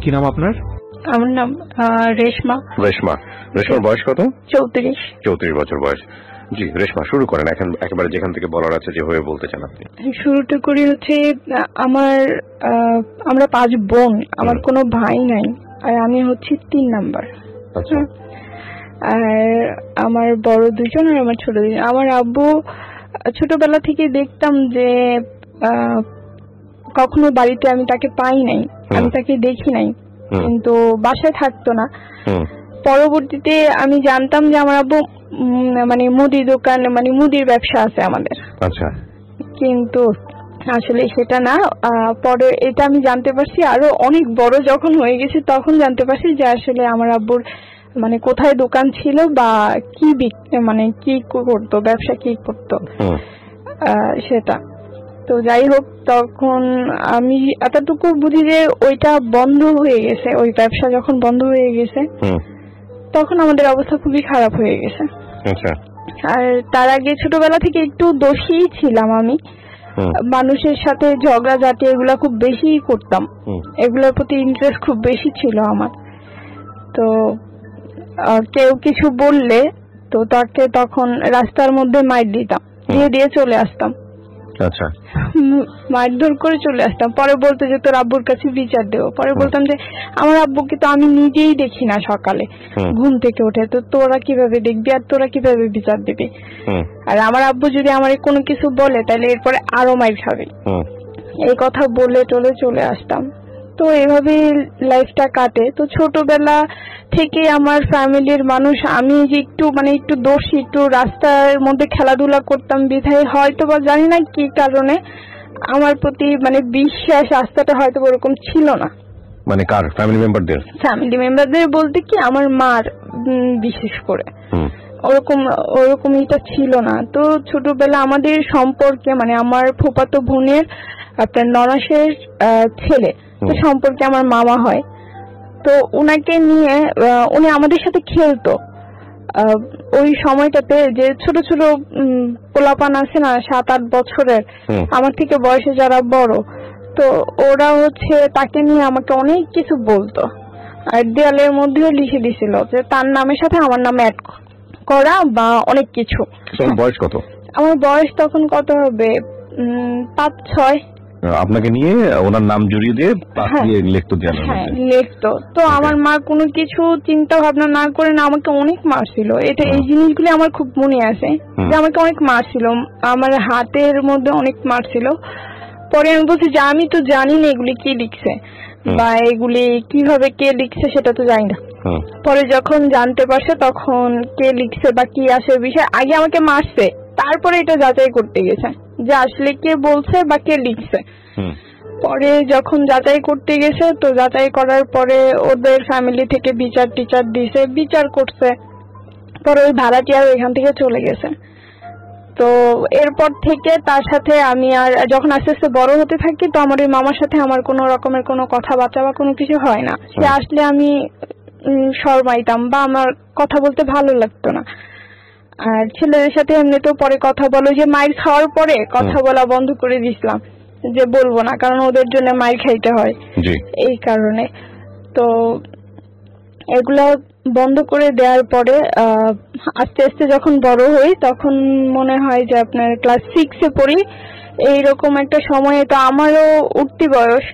কি নাম আপনার? আমার নাম রেশমা। রেশমার বয়স কত? 34 বছর বয়স। জি রেশমা, শুরু করেন এখন, একেবারে যেখান থেকে বলার আছে যেভাবে বলতে চান আপনি। শুরুটা করি হচ্ছে আমরা 5 বোন, আমার কোনো ভাই নাই, আর আমি হচ্ছি 3 নাম্বার। আচ্ছা। আর আমার বড় 2জন আর আমার ছোট 2জন। আমার আব্বু ছোটবেলা থেকে দেখতাম যে কখনো বাড়িতে আমি তাকে পাই নাই, আমি তাকে দেখি নাই, কিন্তু বাসায় থাকতো না। পরবর্তীতে আমি জানতাম যে আমার আব্বু মানে মুদির দোকান, মানে মুদির ব্যবসা আছে আমাদের। আচ্ছা। কিন্তু আসলে সেটা না। পরে এটা আমি জানতে পারছি আরো অনেক বড় যখন হয়ে গেছে, তখন জানতে পারছি যে আসলে আমার আব্বুর মানে কোথায় দোকান ছিল বা কি মানে কি করতো, ব্যবসা কি করতো সেটা। তো যাই হোক, তখন আমি এতটুকু বুঝি যে ওইটা বন্ধ হয়ে গেছে, ওই ব্যবসা যখন বন্ধ হয়ে গেছে তখন আমাদের অবস্থা খুবই খারাপ হয়ে গেছে। আর তার আগে ছোটবেলা থেকে একটু দোষী ছিলাম আমি, মানুষের সাথে ঝগড়াঝাটি এগুলা খুব বেশি করতাম, এগুলোর প্রতি ইন্টারেস্ট খুব বেশি ছিল আমার। তো কেউ কিছু বললে তো তাকে তখন রাস্তার মধ্যে মাইর দিতাম, দিয়ে চলে আসতাম। আচ্ছা। মারধর করে চলে আসতাম। পরে বলতো যে তোর আব্বুর কাছে বিচার দেবো। পরে বলতাম যে আমার আব্বুকে তো আমি নিজেই দেখি না সকালে ঘুম থেকে উঠে, তো তোরা কিভাবে দেখবি আর তোরা কিভাবে বিচার দিবি? আর আমার আব্বু যদি আমার কোনো কিছু বলে তাহলে এরপরে আরো মাইর খাবে, এই কথা বলে চলে আসতাম। তো এভাবে লাইফটা কাটে। তো ছোটবেলা থেকে আমার ফ্যামিলির মানুষ, আমি যে একটু দোষী, একটু রাস্তার মধ্যে খেলাধুলা করতাম বিধায় হয়তো বা জানি না কি কারণে আমার প্রতি মানে বিশ্বাস, আস্থাটা হয়তো ওরকম ছিল না। মানে কার? ফ্যামিলি মেম্বারদের বলতে কি আমার মার বিশেষ করে ওরকম এটা ছিল না। তো ছোটবেলা আমাদের সম্পর্কে মানে আমার ফুফাতো বোনের আপনার ননাসের ছেলে, তো সম্পর্কে আমার মামা হয়। তো উনাকে নিয়ে উনি আমাদের সাথে খেলতো। ওই সময়টাতে যে ছোট ছোট পোলাপান আছে না 7-8 বছরের, আমার থেকে বয়সে যারা বড়, তো ওরা হচ্ছে তাকে নিয়ে আমাকে অনেক কিছু বলতো, আর দেয়ালের মধ্যেও লিখে দিছিল যে তার নামের সাথে আমার নাম অ্যাড করা বা অনেক কিছু। বয়স কত? আমার বয়স তখন কত হবে, 5-6। আপনাকে নিয়ে ওনার নাম জড়িয়ে দিয়ে লিখতো। লিখতো। তো আমার মা কোনো কিছু চিন্তা ভাবনা না করে না আমাকে অনেক মারছিল। এই জিনিসগুলি আমার খুব মনে আছে যে আমাকে অনেক মারছিল, আমার হাতের মধ্যে অনেক মারছিল। পরে আমি বলছি যে আমি তো জানি না এগুলি কি লিখছে বা এগুলি কিভাবে কে লিখছে সেটা তো জানি না। পরে যখন জানতে পারছে তখন কে লিখছে বা কি আসে বিষয়, আগে আমাকে মারছে, তারপরে এটা যাচাই করতে গেছে যে আসলে কে বলছে বা কে লিখছে। পরে যখন যাচাই করতে গেছে, তো যাচাই করার পরে ওদের ফ্যামিলি থেকে টিচার দিছে, বিচার করছে। পরে ওই ভাড়াটিয়া এখান থেকে চলে গেছে। তো এরপর থেকে তার সাথে আমি আর যখন আস্তে আস্তে বড় হতে থাকি, তো আমার ওই মামার সাথে আমার কোনো রকমের কোনো কথাবার্তা বা কোনো কিছু হয় না। সে আসলে আমি শরমাইতাম বা আমার কথা বলতে ভালো লাগতো না। আর ছেলেদের সাথে এমনিতেও পরে কথা বলো, যে মাইর খাওয়ার পরে কথা বলা বন্ধ করে দিয়েছিলাম, যে বলবো না, কারণ ওদের জন্য মাইর খাইতে হয় এই কারণে। তো এগুলা বন্ধ করে দেওয়ার পরে আস্তে আস্তে যখন বড় হই, তখন মনে হয় যে আপনার ক্লাস 6-এ পড়ি, এইরকম একটা সময়ে তো আমারও উঠতি বয়স,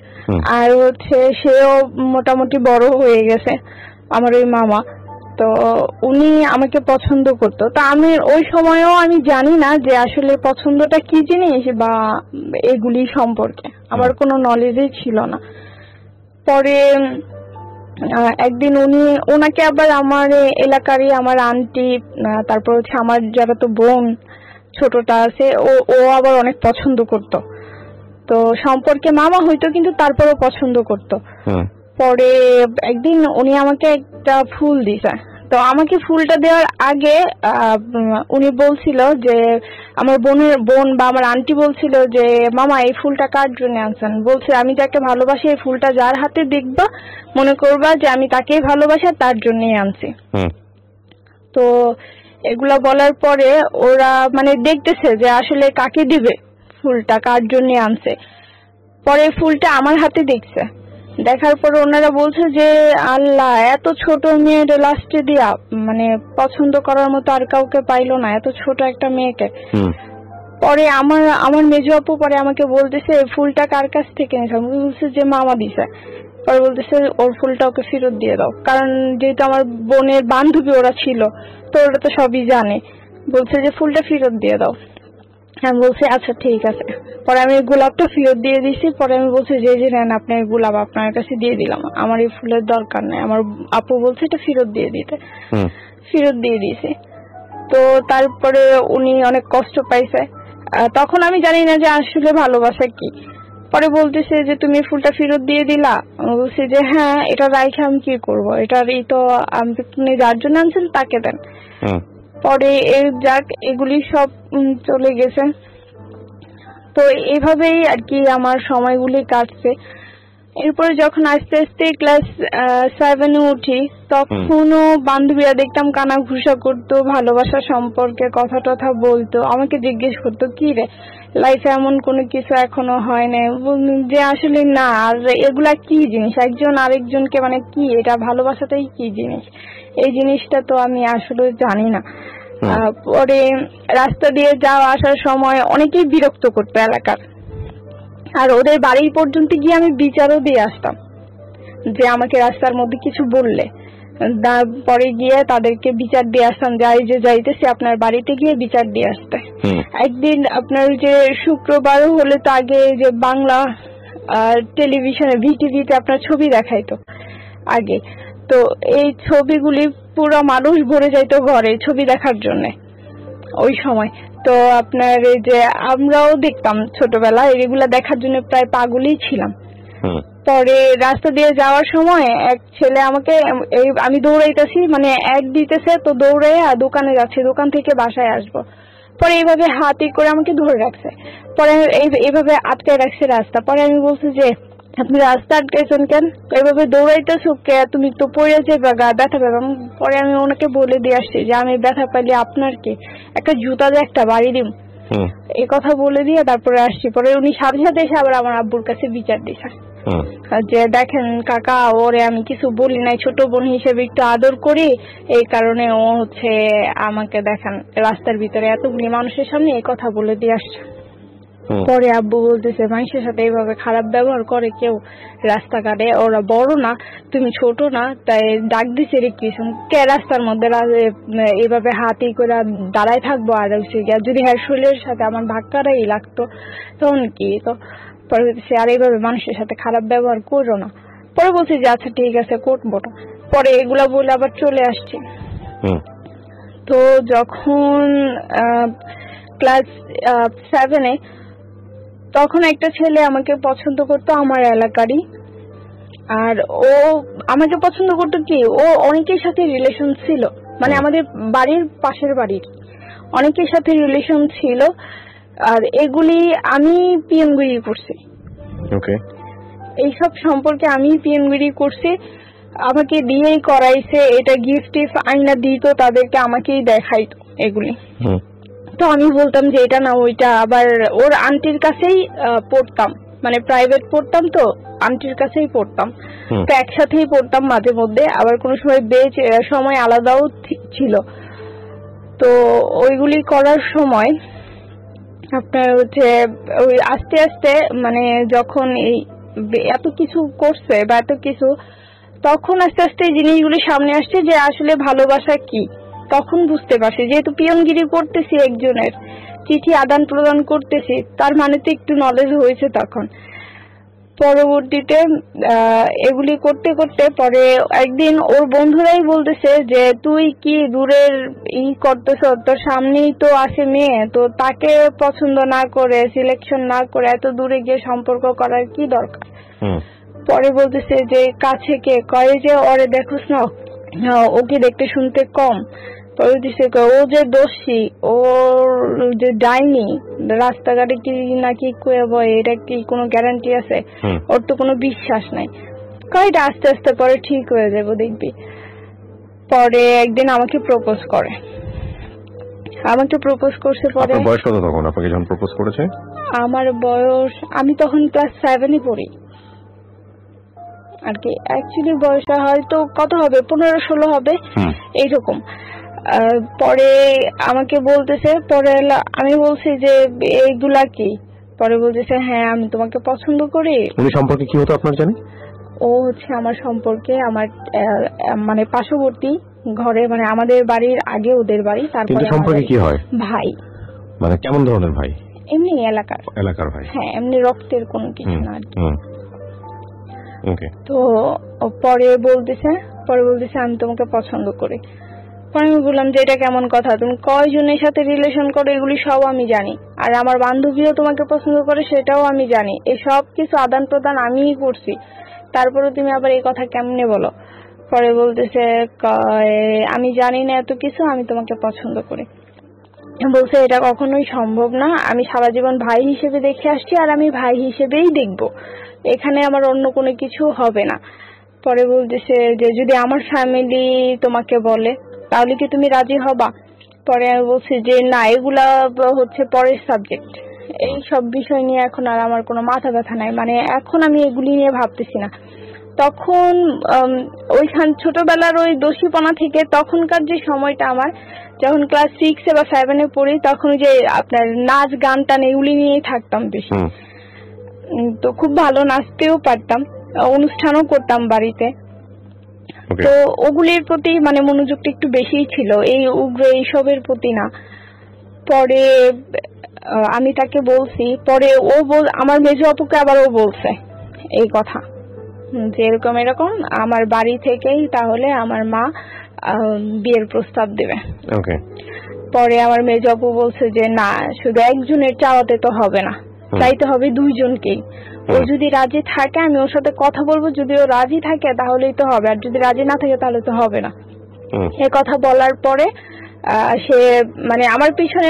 আর হচ্ছে সেও মোটামুটি বড় হয়ে গেছে আমার ওই মামা। তো উনি আমাকে পছন্দ করতো। তো আমি ওই সময়ও আমি জানি না যে আসলে পছন্দটা কি জিনিস বা এগুলি সম্পর্কে আমার কোনো নলেজই ছিল না। পরে একদিন ওনাকে আবার আমার এলাকারই আমার আন্টি, তারপর হচ্ছে আমার যারা তো বোন ছোটটা আছে, ও আবার অনেক পছন্দ করতো। তো সম্পর্কে মামা হইতো কিন্তু তারপরও পছন্দ করতো। পরে একদিন উনি আমাকে একটা ফুল দিছে। তো আমাকে ফুলটা দেওয়ার আগে উনি বলছিল যে আমার বোন বা আমার আন্টি বলছিল যে মামা এই ফুলটা কার জন্য আনছেন? বলছে আমি যাকে ভালোবাসি এই ফুলটা যার হাতে দেখবা মনে করবা যে আমি তাকেই ভালোবাসি, তার জন্যই আনছি। তো এগুলা বলার পরে ওরা মানে দেখতেছে যে আসলে কাকে দিবে ফুলটা, কার জন্য আনছে। পরে ফুলটা আমার হাতে দেখছে দেখার পর ওনারা বলছে যে আল্লাহ, এত ছোট মেয়ের লাস্টে দিয়া, মানে পছন্দ করার মতো আর কাউকে পাইলো না, এত ছোট একটা মেয়েকে। পরে আমার মেজো আপু পরে আমাকে বলতেছে ফুলটা কার কাছ থেকে নিয়েছে, আমি বলছি যে মামা দিছে। পরে বলতেছে ওর ফুলটা ওকে ফেরত দিয়ে দাও, কারণ যেহেতু আমার বোনের বান্ধবী ওরা ছিল তো ওরা তো সবই জানে। বলছে যে ফুলটা ফেরত দিয়ে দাও। আমি বলছি আচ্ছা ঠিক আছে। পরে আমি গোলাপটা ফেরত দিয়ে দিছি। পরে আমি বলছি যে নেন আপনি গোলাপ, আপনার কাছে দিয়ে দিলাম, আমার এই ফুলের দরকার নেই। আমার আপু বলছে এটা ফেরত দিয়ে দিতে, ফেরত দিয়ে দিয়েছি। তো তারপরে উনি অনেক কষ্ট পাইছে। তখন আমি জানি না যে আসলে ভালোবাসা কি। পরে বলতেছে যে তুমি ফুলটা ফেরত দিয়ে দিলা। বলছি যে হ্যাঁ, এটা রাইখে আমি কি করবো, এটারই তো আপনি যার জন্য আনছেন তাকে দেন। পরে যাক এগুলি সব চলে গেছে। তো এইভাবেই আর কি আমার সময়গুলি কাটছে। এরপরে যখন আস্তে আস্তে ক্লাস 7 উঠি, তখনও বান্ধবীরা দেখতাম কানা ঘুষা করতো, ভালোবাসা সম্পর্কে কথা টথা বলতো, আমাকে জিজ্ঞেস করতো কি রে লাইফে এমন কোনো কিছু এখনো হয় না, যে আসলে না। আর এগুলা কি জিনিস, একজন আরেকজনকে মানে কি, এটা ভালোবাসাটাই কি জিনিস, এই জিনিসটা তো আমি আসলে জানি না। পরে রাস্তা দিয়ে যাওয়া আসার সময় অনেকেই বিরক্ত করতো এলাকার, আর ওদের বাড়ি পর্যন্ত গিয়ে আমি বিচারও দিয়ে আসতাম যে আমাকে রাস্তার মধ্যে কিছু বললে। পরে গিয়ে তাদেরকে বিচার দিয়ে আসতাম, যাই যে যাইতেছি আপনার বাড়িতে গিয়ে বিচার দিয়ে আসতে। একদিন আপনার যে শুক্রবার হলে তো আগে যে বাংলা টেলিভিশনে ভিটিভিতে আপনার ছবি দেখাইতো আগে, তো এই ছবিগুলি পুরো মানুষ ভরে যাইতো ঘরে ছবি দেখার জন্য ওই সময়। তো আপনার এই যে আমরাও দেখতাম ছোটবেলায়, এগুলা দেখার জন্য প্রায় পাগলই ছিলাম। পরে রাস্তা দিয়ে যাওয়ার সময় এক ছেলে আমাকে, আমি দৌড়াইতেছি মানে এক দিতেছে, তো দৌড়ে দোকানে যাচ্ছে, দোকান থেকে বাসায় আসবো। পরে এইভাবে হাতে করে আমাকে ধরে রাখছে, পরে এইভাবে আটকায় রাখছে রাস্তা। পরে আমি বলছি যে আপনি রাস্তা আটকাইছেন কেন, এইভাবে দৌড়াইতেছো কে, তুমি তো পড়ে যাবে, গা ব্যথা পাবে। পরে আমি ওনাকে বলে দিয়ে আসছি যে আমি ব্যথা পাইলে আপনার কি, একটা জুতা দিয়ে একটা বাড়ি দিব, এই কথা বলে দিয়ে তারপরে আসছি। পরে উনি সাথে সাথে এসে আবার আমার আব্বুর কাছে বিচার দিয়েছে যে দেখেন কাকা, ওরে আমি কিছু বলি নাই, ছোট বোন হিসেবে একটু আদর করি, এই কারণে ও হচ্ছে আমাকে দেখেন রাস্তার ভিতরে এতগুলি মানুষের সামনে এই কথা বলে দিয়ে আসছে। পরে আব্বু বলতেছে মানুষের সাথে এইভাবে খারাপ ব্যবহার করে কেউ রাস্তাঘাটে, ওরা বড় না তুমি ছোট না, তাই ডাক দিছে রে কিছু কে রাস্তার মধ্যে এইভাবে হাতি করে দাঁড়ায় থাকবো। আর যদি হ্যাঁ শরীরের সাথে আমার ধাক্কাটাই লাগতো তখন কি। তো পরে বলতেছে আর এইভাবে মানুষের সাথে খারাপ ব্যবহার করো না। পরে বলছি যে আচ্ছা ঠিক আছে করবো না। পরে এগুলা বলে আবার চলে আসছি। তো যখন ক্লাস 7-এ, তখন একটা ছেলে আমাকে পছন্দ করতো আমার এলাকারই। আর ও আমাকে পছন্দ করতো কি, ও অনেকের সাথে রিলেশন ছিল, মানে আমাদের বাড়ির পাশের বাড়ির অনেকের সাথে রিলেশন ছিল। আর এগুলি আমি পিএমগিরি করছি, এইসব সম্পর্কে আমি পিএমগিরি করছি। আমাকে দিয়েই করাইছে, এটা গিফট আইনা দিত তাদেরকে, আমাকেই দেখাইতো এগুলি। তো আমি বলতাম যে এটা না ওইটা। আবার ওর আন্টির কাছেই পড়তাম, মানে প্রাইভেট পড়তাম, তো আন্টির কাছেই পড়তাম, তো একসাথেই পড়তাম মাঝে মধ্যে। আবার কোনো সময় বেচ সময় আলাদাও ছিল। তো ওইগুলি করার সময় আপনার হচ্ছে ওই আস্তে আস্তে মানে যখন এই এত কিছু করছে বা এত কিছু, তখন আস্তে আস্তে জিনিসগুলি সামনে আসছে যে আসলে ভালোবাসা কি। তখন বুঝতে পারছি, যেহেতু পিয়নগিরি করতেছি, একজনের চিঠি আদান প্রদান করতেছি, তার মানে তো একটু নলেজ হয়েছে তখন। পরবর্তীতে এগুলি করতে করতে পরে একদিন ওর বন্ধুরাই বলতেছে যে তুই কি দূরের করতেছ, তোর সামনেই তো আছে মেয়ে, তো তাকে পছন্দ না করে সিলেকশন না করে এত দূরে গিয়ে সম্পর্ক করার কি দরকার। পরে বলতেছে যে কাছে কে, কয়ে যে ওরে দেখোস না, ওকে দেখতে শুনতে কম। পরে দিছে ও যে দোষী, ওর যে ডাইনি, রাস্তাঘাটে কি নাকি কয়ে বয়, এটা কি কোনো গ্যারান্টি আছে, ওর তো কোনো বিশ্বাস নাই। কয়টা আস্তে আস্তে পরে ঠিক হয়ে যাবো দেখবি। পরে একদিন আমাকে প্রপোজ করে, আমাকে প্রপোজ করছে। পরে বয়স কত তখন আপনাকে যখন প্রপোজ করেছে? আমার বয়স, আমি তখন ক্লাস 7-এ পড়ি। আর কি। অ্যাকচুয়ালি বয়সটা হয়তো কত হবে, 15-16 হবে এইরকম। পরে আমাকে বলতেছে, পরে আমি বলছি যে এইগুলা কি, পরে বলতেছে হ্যাঁ আমি তোমাকে পছন্দ করি। উনি সম্পর্কে কি হতো আপনার জানেন? ও হচ্ছে আমার সম্পর্কে আমার মানে পার্শ্ববর্তী ঘরে, মানে আমাদের বাড়ির আগে ওদের বাড়ি, তারপরে সম্পর্কে কি হয়? ভাই। মানে কেমন ধরনের ভাই? এমনি এলাকার ভাই। হ্যাঁ, এমনি রক্তের কোনো কিছু না আর কি। ওকে। তো পরে বলতেছে আমি তোমাকে পছন্দ করি। পরে আমি বললাম যে এটা কেমন কথা, তুমি কয়জনের সাথে রিলেশন করো এগুলি সব আমি জানি, আর আমার বান্ধবীও তোমাকে পছন্দ করে সেটাও আমি জানি, এই সব কিছু আদান প্রদান আমিই করছি, তারপরে তুমি আবার এই কথা কেমনে বলো? পরে বলতেছে আমি জানি না এত কিছু, আমি তোমাকে পছন্দ করি। বলছে এটা কখনোই সম্ভব না, আমি সারা জীবন ভাই হিসেবে দেখে আসছি আর আমি ভাই হিসেবেই দেখবো, এখানে আমার অন্য কোনো কিছু হবে না। পরে বলতেছে যে যদি আমার ফ্যামিলি তোমাকে বলে তাহলে কি তুমি রাজি হবা? পরে আমি বলছি যে না, এগুলা হচ্ছে পরের সাবজেক্ট, এই সব বিষয় নিয়ে এখন আর আমার কোনো মাথা ব্যথা নাই, মানে এখন আমি এগুলি নিয়ে ভাবতেছি না। তখন ওইখান ছোটবেলার ওই দোষীপনা থেকে তখনকার যে সময়টা আমার, যখন ক্লাস 6 বা 7 পড়ি, তখন যে আপনার নাচ গান টান এগুলি নিয়েই থাকতাম বেশি। তো খুব ভালো নাচতেও পারতাম, অনুষ্ঠানও করতাম বাড়িতে, তো ওগুলির প্রতি মানে মনোযোগটা একটু বেশিই ছিল, এই উগ্র এইসবের প্রতি না। পরে আমি তাকে বলছি, পরে ও আমার মেজো আপুকে আবার ও বলছে এই কথা যে এরকম আমার বাড়ি থেকেই তাহলে আমার মা বিয়ের প্রস্তাব দেবে। পরে আমার মেজো আপু বলছে যে না, শুধু একজনের চাওয়াতে তো হবে না, চাইতে হবে দুইজনকেই। ও যদি রাজি থাকে আমি ওর সাথে কথা বলবো, যদি ও রাজি থাকে তাহলেই তো হবে, আর যদি রাজি না থাকে তাহলে তো হবে না। এ কথা বলার পরে সে মানে আমার পিছনে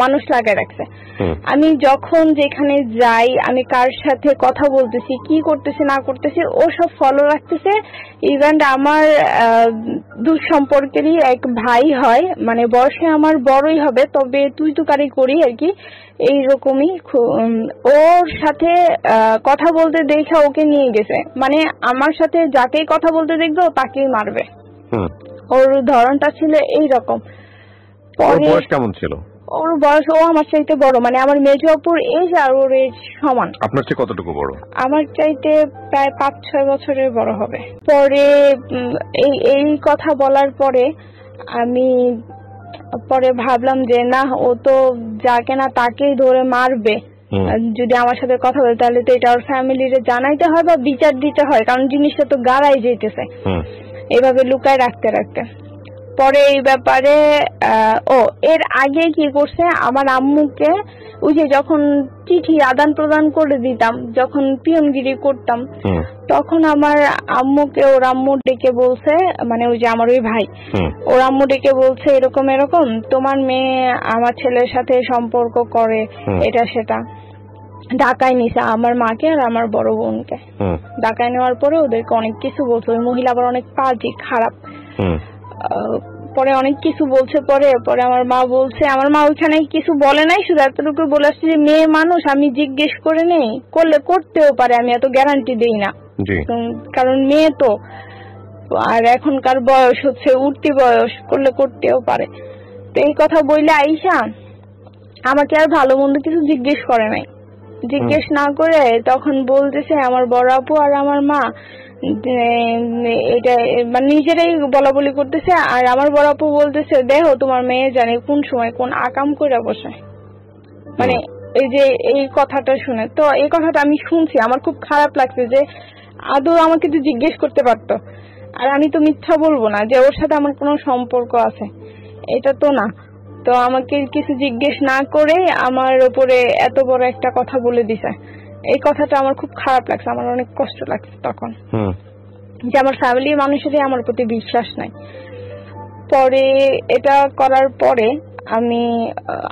মানুষ লাগায় রাখছে। আমি যখন যেখানে যাই, আমি কার সাথে কথা বলতেছি, কি করতেছি না করতেছি, ও সব ফলো রাখতেছে। ইভেন আমার দুঃসম্পর্কেরই এক ভাই হয়, মানে বয়সে আমার বড়ই হবে, তবে তুই তুকারি করি আর কি, এইরকমই। ওর সাথে কথা বলতে দেখে ওকে নিয়ে গেছে, মানে আমার সাথে যাকেই কথা বলতে দেখবে ও তাকেই মারবে, ওর ধরনটা ছিল এইরকম। ওর বয়স কেমন ছিল? ওর বয়স, ও আমার চাইতে বড়, মানে আমার মেজো আপুর এজ আর ওর এজ সমান। আপনার চেয়ে কতটুকু বড়? আমার চাইতে প্রায় 5-6 বছরের বড় হবে। পরে এই কথা বলার পরে আমি পরে ভাবলাম যে না, ও তো যাকে না তাকেই ধরে মারবে, যদি আমার সাথে কথা বলে তাহলে তো এটা ওর ফ্যামিলিরে জানাইতে হয় বা বিচার দিতে হয়, কারণ জিনিসটা তো গাড়াই যেতেছে এইভাবে লুকায় রাখতে রাখতে। পরে এই ব্যাপারে এর আগে কি করছে, আমার আম্মুকে ওই যে যখন চিঠি আদান প্রদান করে দিতাম, যখন পিয়নগিরি করতাম, তখন আমার আম্মুকে ওর আম্মু ডেকে বলছে, মানে ওই যে আমার ওই ভাই, ওর আম্মু ডেকে বলছে এরকম তোমার মেয়ে আমার ছেলের সাথে সম্পর্ক করে, এটা সেটা। ঢাকায় নিছে আমার মাকে আর আমার বড় বোনকে। ঢাকায় নেওয়ার পরে ওদেরকে অনেক কিছু বলছে, ওই মহিলা আবার অনেক পাজি খারাপ, পরে অনেক কিছু বলছে। পরে আমার মা বলছে, আমার মা ওইখানে কিছু বলে নাই, শুধু এতটুকু বলে আসছে যে মেয়ে মানুষ, আমি জিজ্ঞেস করে নেই, করলে করতেও পারে, আমি এত গ্যারান্টি দেই না, কারণ মেয়ে তো, আর এখনকার বয়স হচ্ছে উঠতি বয়স, করলে করতেও পারে। তো এই কথা বললে আইসা আমাকে আর ভালো মন্দ কিছু জিজ্ঞেস করে নাই, জিজ্ঞেস না করে তখন বলতেছে আমার বড় আপু আর আমার মা এটা মানে নিজেরাই বলা বলি করতেছে, আর আমার বড় আপু বলতেছে দেখো তোমার মেয়ে জানে কোন সময় কোন আকাম করে বসে, মানে এই যে এই কথাটা শুনে। তো এই কথাটা আমি শুনছি, আমার খুব খারাপ লাগছে যে আদৌ আমাকে তো জিজ্ঞেস করতে পারতো, আর আমি তো মিথ্যা বলবো না যে ওর সাথে আমার কোনো সম্পর্ক আছে, এটা তো না। তো আমাকে কিছু জিজ্ঞেস না করে আমার উপরে এত বড় একটা কথা বলে দিছে, এই কথাটা আমার খুব খারাপ লাগছে, আমার অনেক কষ্ট লাগছে তখন যে আমার ফ্যামিলির মানুষেরই আমার প্রতি বিশ্বাস নাই। পরে এটা করার পরে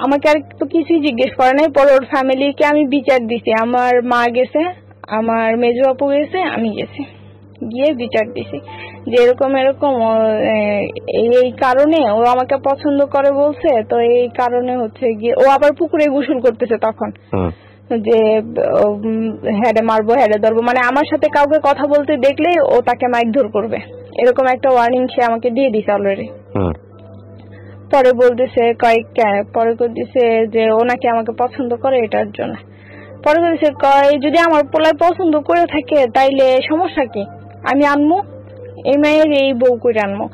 আমাকে আর তো কিছুই জিজ্ঞেস করে নাই, পরে ওর ফ্যামিলিকে আমি বিচার দিছি, আমার মা গেছে, আমার মেজো আপু গেছে, আমি গেছি, গিয়ে বিচার দিছি যে এরকম এই কারণে ও আমাকে পছন্দ করে বলছে, তো এই কারণে হচ্ছে গিয়ে ও আবার পুকুরে গোসল করতেছে তখন, যে হেডে মারবো, হেডে ধরবো, মানে আমার সাথে কাউকে কথা বলতে দেখলেই ও তাকে মারধর করবে, এরকম একটা ওয়ার্নিং সে আমাকে দিয়ে দিছে অলরেডি। পরে বলতেছে পরে বলতেছে যে ও নাকি আমাকে পছন্দ করে এটার জন্য। পরে বলতেছে যদি আমার পোলায় পছন্দ করে থাকে তাইলে সমস্যা কি, আমি আনবো এই মেয়ের এই বউ করে আনবো,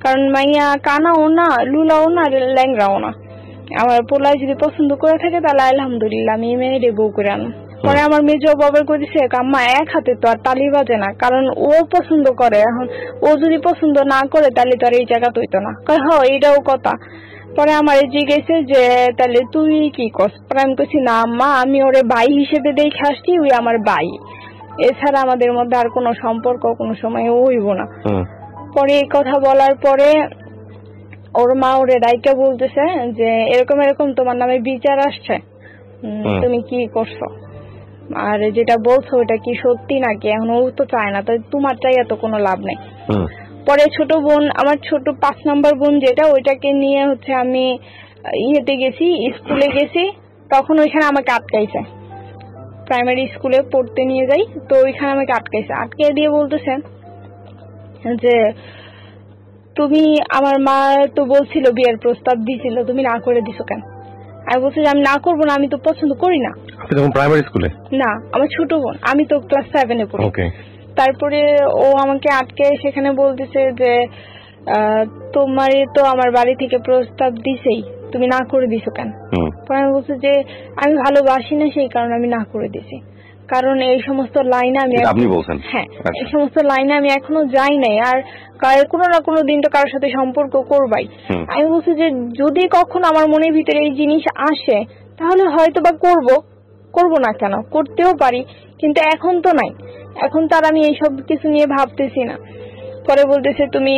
কারণ মাইয়া কানাও না, লুলাও না, ল্যাংরাও না। আমার পোলায় যদি পছন্দ করে থাকে তাহলে আলহামদুলিল্লাহ আমি এই মেয়ের এই বউ করে আনবো। পরে আমার মেজো বাবার করেছে আম্মা এক হাতে তো আর তালি বাজে না, কারণ ও পছন্দ করে, এখন ও যদি পছন্দ না করে তাহলে তো আর এই জায়গা তৈতো না। এটাও কথা। পরে আমার জিজ্ঞেসে যে তাহলে তুই কি করছ? পরে আমি কইছি না আম্মা, আমি ওরে ভাই হিসেবে দেখে আসছি, ওই আমার ভাই, এছাড়া আমাদের মধ্যে আর কোনো সম্পর্ক কোনো সময় হইব না। পরে এই কথা বলার পরে ওর মা ওরে ডাইকা বলতেছে যে এরকম এরকম তোমার নামে বিচার আসছে, তুমি কি করছো, আর যেটা বলছো ওটা কি সত্যি নাকি? এখন ও তো চায় না, তাই তোমার চাই এত কোনো লাভ নেই। পরে ছোট বোন, আমার ছোট 5 নম্বর বোন যেটা, ওইটাকে নিয়ে হচ্ছে আমি ইয়েতে গেছি, স্কুলে গেছি, তখন ওইখানে আমাকে আটকাইছে, প্রাইমারি স্কুলে পড়তে নিয়ে যাই, তো ওইখানে আমাকে আটকাইছে, আটকে দিয়ে বলতেছে যে তুমি, আমার মা তো বলছিল বিয়ের প্রস্তাব দিছিল, তুমি না করে দিছো কেন? আমি বলছি যে আমি না করবো না, আমি তো পছন্দ করি না। আপনি তখন প্রাইমারি স্কুলে? না, আমার ছোট বোন, আমি তো ক্লাস 7 এ পড়ি। তারপরে ও আমাকে আটকে সেখানে বলতেছে যে তোমারে তো আমার বাড়ি থেকে প্রস্তাব দিছেই, তুমি না করে দিছো কেন? পরে আমি বলছি যে আমি ভালোবাসি না, সেই কারণে আমি না করে দিছি, কারণ এই সমস্ত লাইনে আমি, আপনি বলছেন? হ্যাঁ, এই সমস্ত লাইনে আমি এখনো যাই নাই, আর কোনো না কোনো দিন তো কারোর সাথে সম্পর্ক করবাই। আমি বলছি যে যদি কখনো আমার মনের ভিতরে এই জিনিস আসে তাহলে হয়তো বা করবো না কেন, করতেও পারি, কিন্তু এখন তো নাই, এখন তো আর আমি এইসব কিছু নিয়ে ভাবতেছি না। পরে বলতেছে তুমি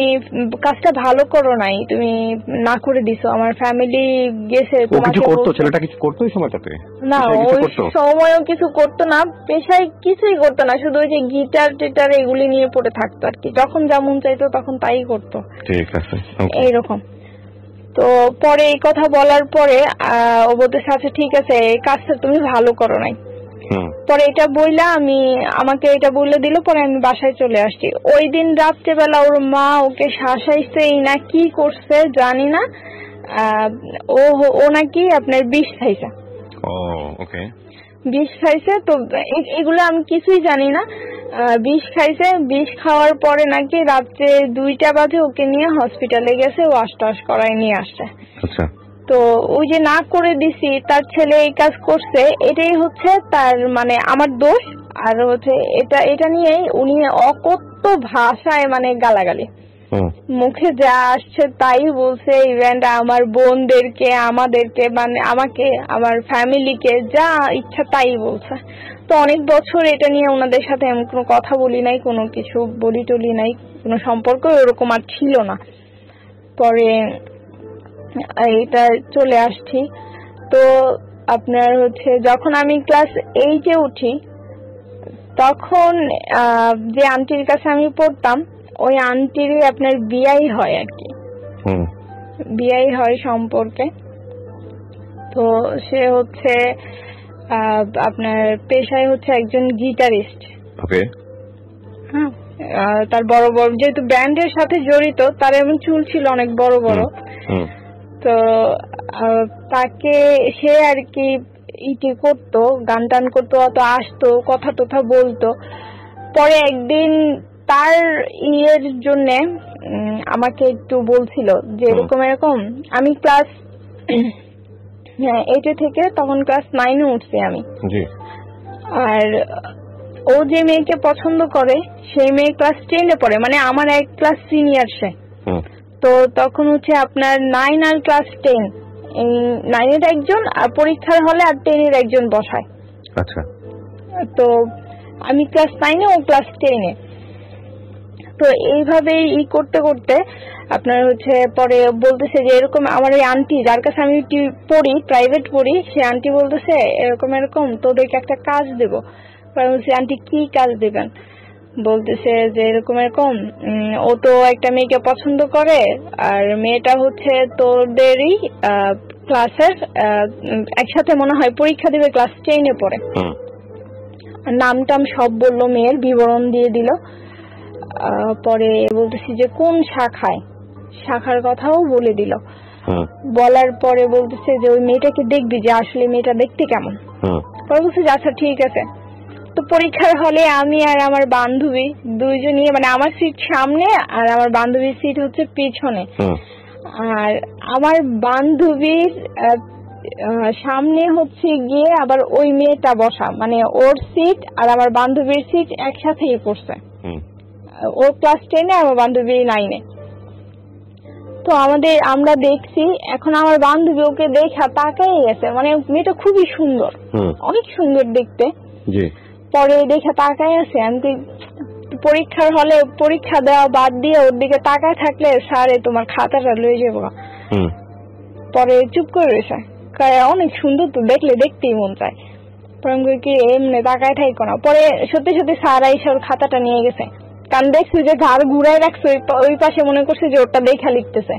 কাজটা ভালো করো নাই, তুমি না করে দিছো, আমার ফ্যামিলি গেছে। কিছু করতো, ছেলেটা কিছু করতো ওই সময়টাতে? না, ওই সময়ও কিছু করতো না, পেশায় কিছুই করতো না, শুধু ওই যে গিটার টিটার এগুলি নিয়ে পড়ে থাকতো আর কি, যখন যেমন চাইতো তখন তাই করতো। ঠিক আছে, এইরকম। তো পরে এই কথা বলার পরে ও বলতেছে আচ্ছা ঠিক আছে, এই কাজটা তুমি ভালো করো নাই। পরে এটা বইলা আমাকে এটা বলে দিল, পরে আমি বাসায় চলে আসছি। ওই দিন রাত্রেবেলা ওর মা ওকে শাসাইছে না কি করছে জানি না, ও নাকি আপনার বিষ খাইছে। বিষ খাইছে, তো এগুলো আমি কিছুই জানি না। বিষ খাইছে, বিষ খাওয়ার পরে নাকি রাত্রে 2টা বাজে ওকে নিয়ে হসপিটালে গেছে, ও আশ করায় নিয়ে আসছে। তো ওই যে না করে দিছি, তার ছেলে এই কাজ করছে, এটাই হচ্ছে তার মানে আমার দোষ। আর হচ্ছে এটা নিয়েই উনি অকথ্য ভাষায় মানে গালাগালি, মুখে যা আসছে তাই বলছে, ইভেন আমার বোনদেরকে, আমাদেরকে, মানে আমাকে, আমার ফ্যামিলিকে যা ইচ্ছা তাই বলছে। তো অনেক বছর এটা নিয়ে ওনাদের সাথে আমি কোনো কথা বলি নাই, কোনো কিছু বলি টলি নাই, কোনো সম্পর্ক ওরকম আর ছিল না। পরে এটা চলে আসছি। তো আপনার হচ্ছে যখন আমি ক্লাস 8 এ উঠি, তখন যে আন্টির কাছে আমি পড়তাম, ওই আন্টির আপনার বিয়াই হয় আর কি, বিয়াই হয় সম্পর্কে। তো সে হচ্ছে আপনার পেশায় হচ্ছে একজন গিটারিস্ট। হ্যাঁ, তার বড় বড়, যেহেতু ব্যান্ডের সাথে জড়িত, তার এমন চুল ছিল অনেক বড় বড়। তো তাকে সে আর কি ইটি করতো, গান টান করতো, অত আসতো, কথা টথা বলতো। পরে একদিন তার ইয়ের জন্য আমাকে একটু বলছিল যে এরকম এরকম, আমি ক্লাস 8 থেকে তখন ক্লাস 9 এ উঠছি আমি। আর ও যে মেয়েকে পছন্দ করে সেই মেয়ে ক্লাস 10 এ পড়ে, মানে আমার এক ক্লাস সিনিয়র সে। তো তখন হচ্ছে আপনার 9 আর ক্লাস 10, 9 এর একজন আর পরীক্ষার হলে আর 10 এর একজন বসায়। আচ্ছা। তো আমি ক্লাস 9 এ, ও ক্লাস 10 এ। তো এইভাবেই করতে করতে আপনার হচ্ছে পরে বলতেছে যে এরকম, আমার এই আন্টি যার কাছে আমি পড়ি, প্রাইভেট পড়ি, সে আন্টি বলতেছে এরকম এরকম তোদেরকে একটা কাজ দেবো। বলছি আন্টি কি কাজ দেবেন? বলতেছে যে এরকম এরকম, ও তো একটা মেয়েকে পছন্দ করে, আর মেয়েটা হচ্ছে তোদেরই ক্লাসের একসাথে মনে হয় পরীক্ষা দিবে, ক্লাস 10-এ পড়ে। নাম টাম সব বললো, মেয়ের বিবরণ দিয়ে দিল। পরে বলতেছি যে কোন শাখার কথাও বলে দিল। বলার পরে বলতেছে যে ওই মেয়েটাকে দেখবি, যে আসলে মেয়েটা দেখতে কেমন। পরে বলছে যে আচ্ছা ঠিক আছে। তো পরীক্ষার হলে আমি আর আমার বান্ধবী দুইজনই, মানে আমার সিট সামনে আর আমার বান্ধবীর সিট হচ্ছে পিছনে। আর আমার বান্ধবীর সামনে হচ্ছে গিয়ে আবার ওই মেয়েটা বসা, মানে ওর সিট আর আমার বান্ধবীর সিট একসাথেই পড়ছে। ওর ক্লাস 10-এ, আমার বান্ধবী 9-এ। তো আমরা দেখছি, এখন আমার বান্ধবী ওকে দেখা তাকাই গেছে, মানে মেয়েটা খুবই সুন্দর, অনেক সুন্দর দেখতে। পরে দেখা তাকাই আছে। আমি পরীক্ষার হলে পরীক্ষা দেওয়া বাদ দিয়ে ওর দিকে তাকায় থাকলে স্যার তোমার খাতাটা লয়ে যাবো। পরে চুপ করে রয়েছে, অনেক সুন্দর তো, দেখলে দেখতেই মন চায়। পরে আমি কি এমনি তাকায় থাকো না। পরে সত্যি সত্যি স্যার আইসা ওর খাতাটা নিয়ে গেছে, কারণ দেখছি যে ঘাড় ঘুরাই রাখছে ওই পাশে, মনে করছে যে ওটা দেখা লিখতেছে।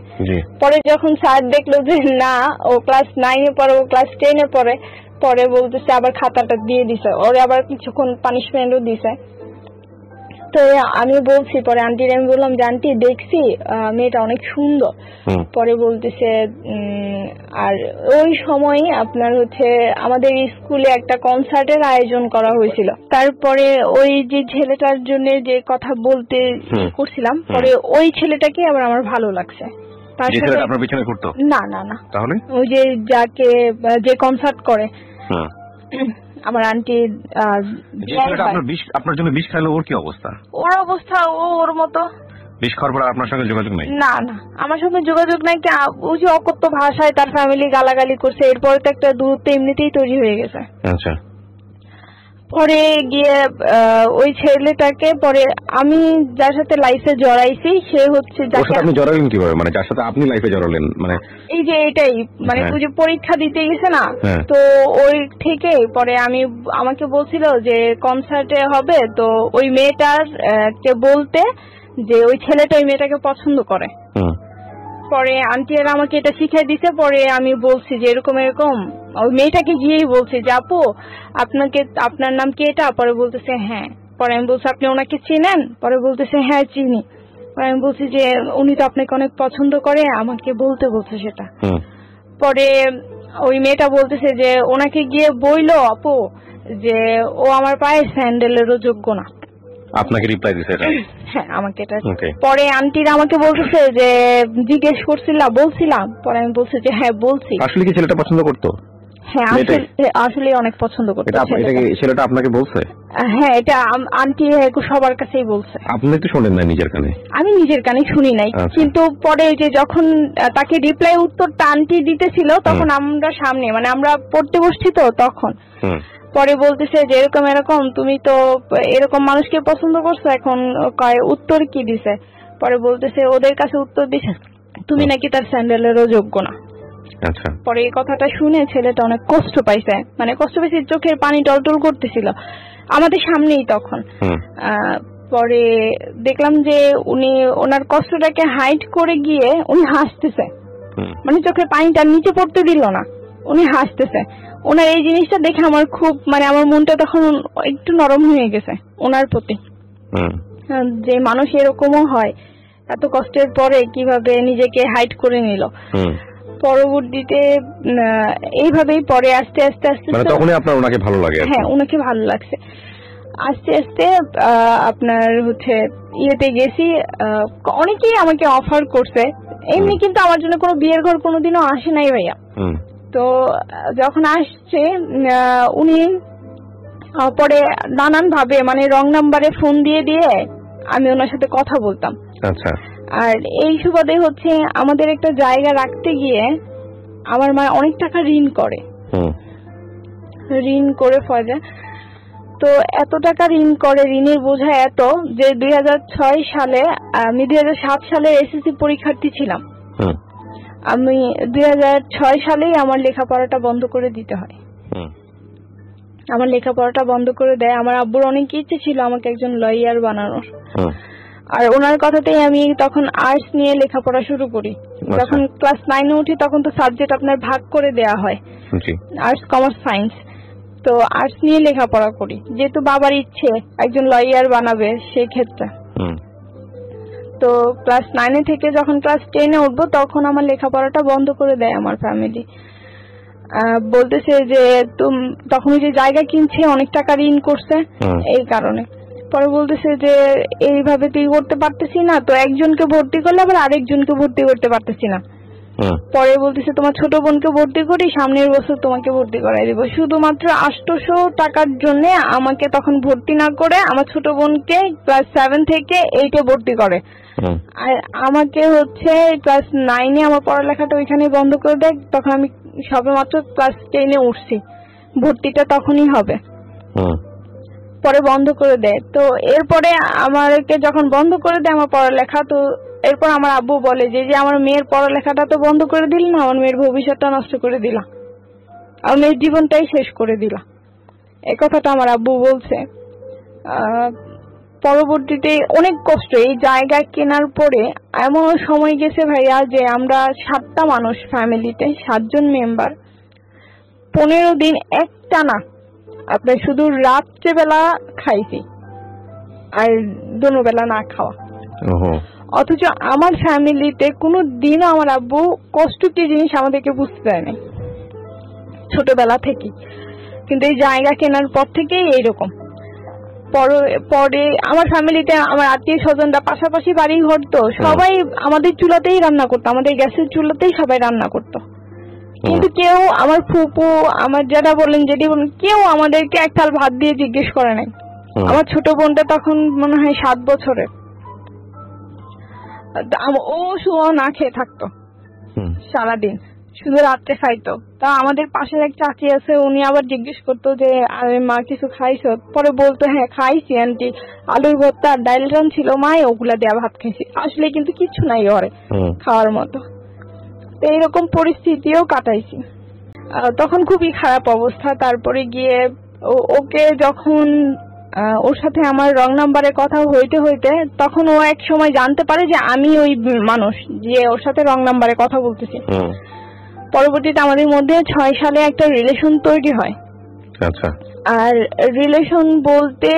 পরে যখন স্যার দেখলো যে না, ও ক্লাস 9-এ পড়ে, ও ক্লাস 10-এ পড়ে, পরে বলতেছে আবার খাতাটা দিয়ে দিছে, ওরে আবার কিছুক্ষণ পানিশমেন্টও দিছে। তো আমি বলছি, পরে আন্টির আমি বললাম যে আন্টি দেখছি মেয়েটা অনেক সুন্দর। পরে বলতেছে আর ওই সময় আপনার হচ্ছে আমাদের স্কুলে একটা কনসার্টের আয়োজন করা হয়েছিল। তারপরে ওই যে ছেলেটার জন্য যে কথা বলতে করছিলাম, পরে ওই ছেলেটাকে আবার আমার ভালো লাগছে। আপনার পিছনে ঘুরতো? না না না, তাহলে ওই যে কনসার্ট করে আমার আন্টি। আপনার জন্য বিষ খাইলো, ওর কি অবস্থা? ওর অবস্থা ওর মতো। বিষ খাওয়ার পর আপনার সঙ্গে যোগাযোগ নাই? না না, আমার সঙ্গে যোগাযোগ নাই। ওই যে অকথ্য ভাষায় তার ফ্যামিলি গালাগালি করছে, এরপরে তো একটা দূরত্ব এমনিতেই তৈরি হয়ে গেছে। আচ্ছা। পরে গিয়ে ওই ছেলেটাকে, পরে আমি যার সাথে লাইফে জড়াইছি সে হচ্ছে, আপনি জড়ালেন কিভাবে? মানে যার সাথে আপনি লাইফে জড়ালেন, মানে এই যে এটাই, মানে ওই যে পরীক্ষা দিতে গেছে না, তো ওই থেকে পরে আমাকে বলছিল যে কনসার্টে হবে, তো ওই মেয়েটার কে বলতে যে ওই ছেলেটা ওই মেয়েটাকে পছন্দ করে। পরে আন্টি আর আমাকে এটা শিখাই দিছে। পরে আমি বলছি যে এরকম এরকম, ওই মেয়েটাকে গিয়েই বলছি যে আপু আপনার নাম কি এটা? পরে বলতেছে হ্যাঁ। পরে আমি বলছি আপনি ওনাকে চিনেন? পরে বলতেছে হ্যাঁ চিনি। পরে আমি বলছি যে উনি তো আপনাকে অনেক পছন্দ করে, আমাকে বলতে বলছে সেটা। পরে ওই মেয়েটা বলতেছে যে ওনাকে গিয়ে বইলো আপু যে ও আমার পায়ে স্যান্ডেলেরও যোগ্য না। আপনাকে রিপ্লাই দিছে এটা? হ্যাঁ, আমাকে এটা। পরে আন্টিরা আমাকে বলতেছে যে জিজ্ঞেস বলছিলাম। পরে আমি বলছি যে হ্যাঁ বলছি। আসলে কি ছেলেটা পছন্দ করতো? হ্যাঁ, আসলে অনেক পছন্দ করতো। ছেলেটা আপনাকে বলছে? হ্যাঁ, এটা আন্টি সবার কাছেই বলছে। আপনি তো শুনেন না নিজের কানে? আমি নিজের কানে শুনি নাই, কিন্তু পরে যে যখন তাকে রিপ্লাই উত্তরটা আন্টি দিতেছিল, তখন আমরা সামনে, মানে আমরা পড়তে বসছি তো তখন। পরে বলতেছে যে এরকম এরকম, তুমি তো এরকম মানুষকে পছন্দ করছো, এখন কয় উত্তর কি দিছে? পরে বলতেছে ওদের কাছে উত্তর দিছে তুমি নাকি তার স্যান্ডেলেরও যোগ্য না। আচ্ছা। পরে এই কথাটা শুনে ছেলেটা অনেক কষ্ট পাইছে, মানে চোখের পানি টলটল করতেছিল আমাদের সামনেই তখন। পরে দেখলাম যে উনি ওনার কষ্টটাকে হাইড করে গিয়ে উনি হাসতেছে, মানে চোখের পানিটা নিচে পড়তে দিল না, উনি হাসতেছে। ওনার এই জিনিসটা দেখে আমার খুব, মানে আমার মনটা তখন একটু নরম হয়ে গেছে ওনার প্রতি, যে মানুষ এরকমও হয়, এত কষ্টের পরে কিভাবে নিজেকে হাইড করে নিল। পরবর্তীতে এইভাবেই পরে আস্তে আস্তে আস্তে তখনই আপনার ওনাকে ভালো লাগে? হ্যাঁ, ওনাকে ভালো লাগছে। আস্তে আস্তে আপনার হচ্ছে ইয়েতে গেছি, অনেকেই আমাকে অফার করছে এমনি, কিন্তু আমার জন্য কোনো বিয়ের ঘর কোনোদিনও আসে নাই ভাইয়া। তো যখন আসছে উনি পরে নানান ভাবে, মানে রং নাম্বারে ফোন দিয়ে দিয়ে আমি ওনার সাথে কথা বলতাম। আচ্ছা। আর এই সুবাদে হচ্ছে আমাদের একটা জায়গা রাখতে গিয়ে আমার মা অনেক টাকা ঋণ করে ফজা। তো এত টাকা ঋণ করে, ঋণের বোঝা এত যে 2006 সালে আমি 2007 সালে এসএসসি পরীক্ষার্থী ছিলাম। আমি 2006 সালেই আমার লেখাপড়াটা বন্ধ করে দিতে হয়। আমার লেখাপড়াটা বন্ধ করে দেয়। আমার আব্বুর অনেক ইচ্ছে ছিল আমাকে একজন লয়ার বানানোর। আর ওনার কথাতেই আমি তখন আর্টস নিয়ে লেখাপড়া শুরু করি। যখন ক্লাস 9 এ উঠি তখন তো সাবজেক্ট আপনার ভাগ করে দেয়া হয়, আর্টস, কমার্স, সায়েন্স। তো আর্টস নিয়ে লেখাপড়া করি, যেহেতু বাবার ইচ্ছে একজন লয়ার বানাবে সেই ক্ষেত্রে। তো ক্লাস 9 থেকে যখন ক্লাস 10 এ উঠবো তখন আমার লেখাপড়াটা বন্ধ করে দেয় আমার ফ্যামিলি। বলতেছে যে তখন যে জায়গা কিনছে অনেক টাকা ঋণ করছে এই কারণে। পরে বলতেছে যে এইভাবে তুই করতে পারতেছি না, তো একজনকে ভর্তি করলে আবার আরেকজনকে ভর্তি করতে পারতেছি না। পরে বলতেছে তোমার ছোট বোনকে ভর্তি করি, সামনের বছর তোমাকে ভর্তি করাই দিব। শুধুমাত্র 800 টাকার জন্য আমাকে তখন ভর্তি না করে আমার ছোট বোনকে ক্লাস 7 থেকে 8 এ ভর্তি করে। আর আমাকে হচ্ছে ক্লাস 9 এ আমার পড়ালেখাটা ওইখানে বন্ধ করে দেয়। তখন আমি সবেমাত্র ক্লাস 10 এ উঠছি, ভর্তিটা তখনই হবে। পরে বন্ধ করে দেয়। তো এরপরে আমাকে যখন বন্ধ করে দেয় আমার পড়ালেখা, তো এরপর আমার আব্বু বলে যে আমার মেয়ের পড়ালেখাটা তো বন্ধ করে দিল না, আমার মেয়ের ভবিষ্যৎটা নষ্ট করে দিলা, আমার মেয়ের জীবনটাই শেষ করে দিলা। এই কথাটা আমার আব্বু বলছে। পরবর্তীতে অনেক কষ্ট, এই জায়গা কেনার পরে এমন সময় গেছে ভাইয়া যে আমরা 7টা মানুষ ফ্যামিলিতে, 7 জন মেম্বার, 15 দিন একটানা আপনার শুধু রাত্রেবেলা খাইছি আর দুপুরবেলা না খাওয়া। অথচ আমার ফ্যামিলিতে কোনো দিনও আমার আব্বু কষ্ট কি জিনিস আমাদেরকে বুঝতে দেয় নাই ছোটবেলা থেকে, কিন্তু এই জায়গা কেনার পর থেকেই এইরকম। পরে আমার ফ্যামিলিতে আমার আত্মীয় স্বজনরা পাশাপাশি বাড়ি ঘর, তো সবাই আমাদের চুলাতেই রান্না করতো, আমাদের গ্যাসের চুলাতেই সবাই রান্না করতো। কিন্তু কেউ, আমার ফুপু, আমার যারা বলেন যেটি বলেন, কেউ আমাদেরকে এক থাল ভাত দিয়ে জিজ্ঞেস করে নাই। আমার ছোট বোনটা তখন মনে হয় 7 বছরের, ও শুধু না খেয়ে থাকতো সারাদিন, শুধু রাত্রে খাইতো। তা আমাদের পাশের এক চাচি আছে, উনি আবার জিজ্ঞেস করতো যে আরে মা কিছু খাইছো? পরে বলতো হ্যাঁ খাইছি আন্টি, আলুর ভর্তা আর ডাইল রান ছিল মায়ে, ওগুলা দেয়া ভাত খাইছি। আসলে কিন্তু কিছু নাই ঘরে খাওয়ার মতো। তো এইরকম পরিস্থিতিও কাটাইছি। তখন খুবই খারাপ অবস্থা। তারপরে গিয়ে ওকে যখন ওর সাথে আমার রং নাম্বারের কথা হইতে হইতে তখন ও এক সময় জানতে পারে যে আমি ওই মানুষ যে ওর সাথে রং নাম্বারে কথা বলতেছি। পরবর্তীতে আমাদের মধ্যে 6 সালে একটা রিলেশন তৈরি হয়। আচ্ছা। আর রিলেশন বলতে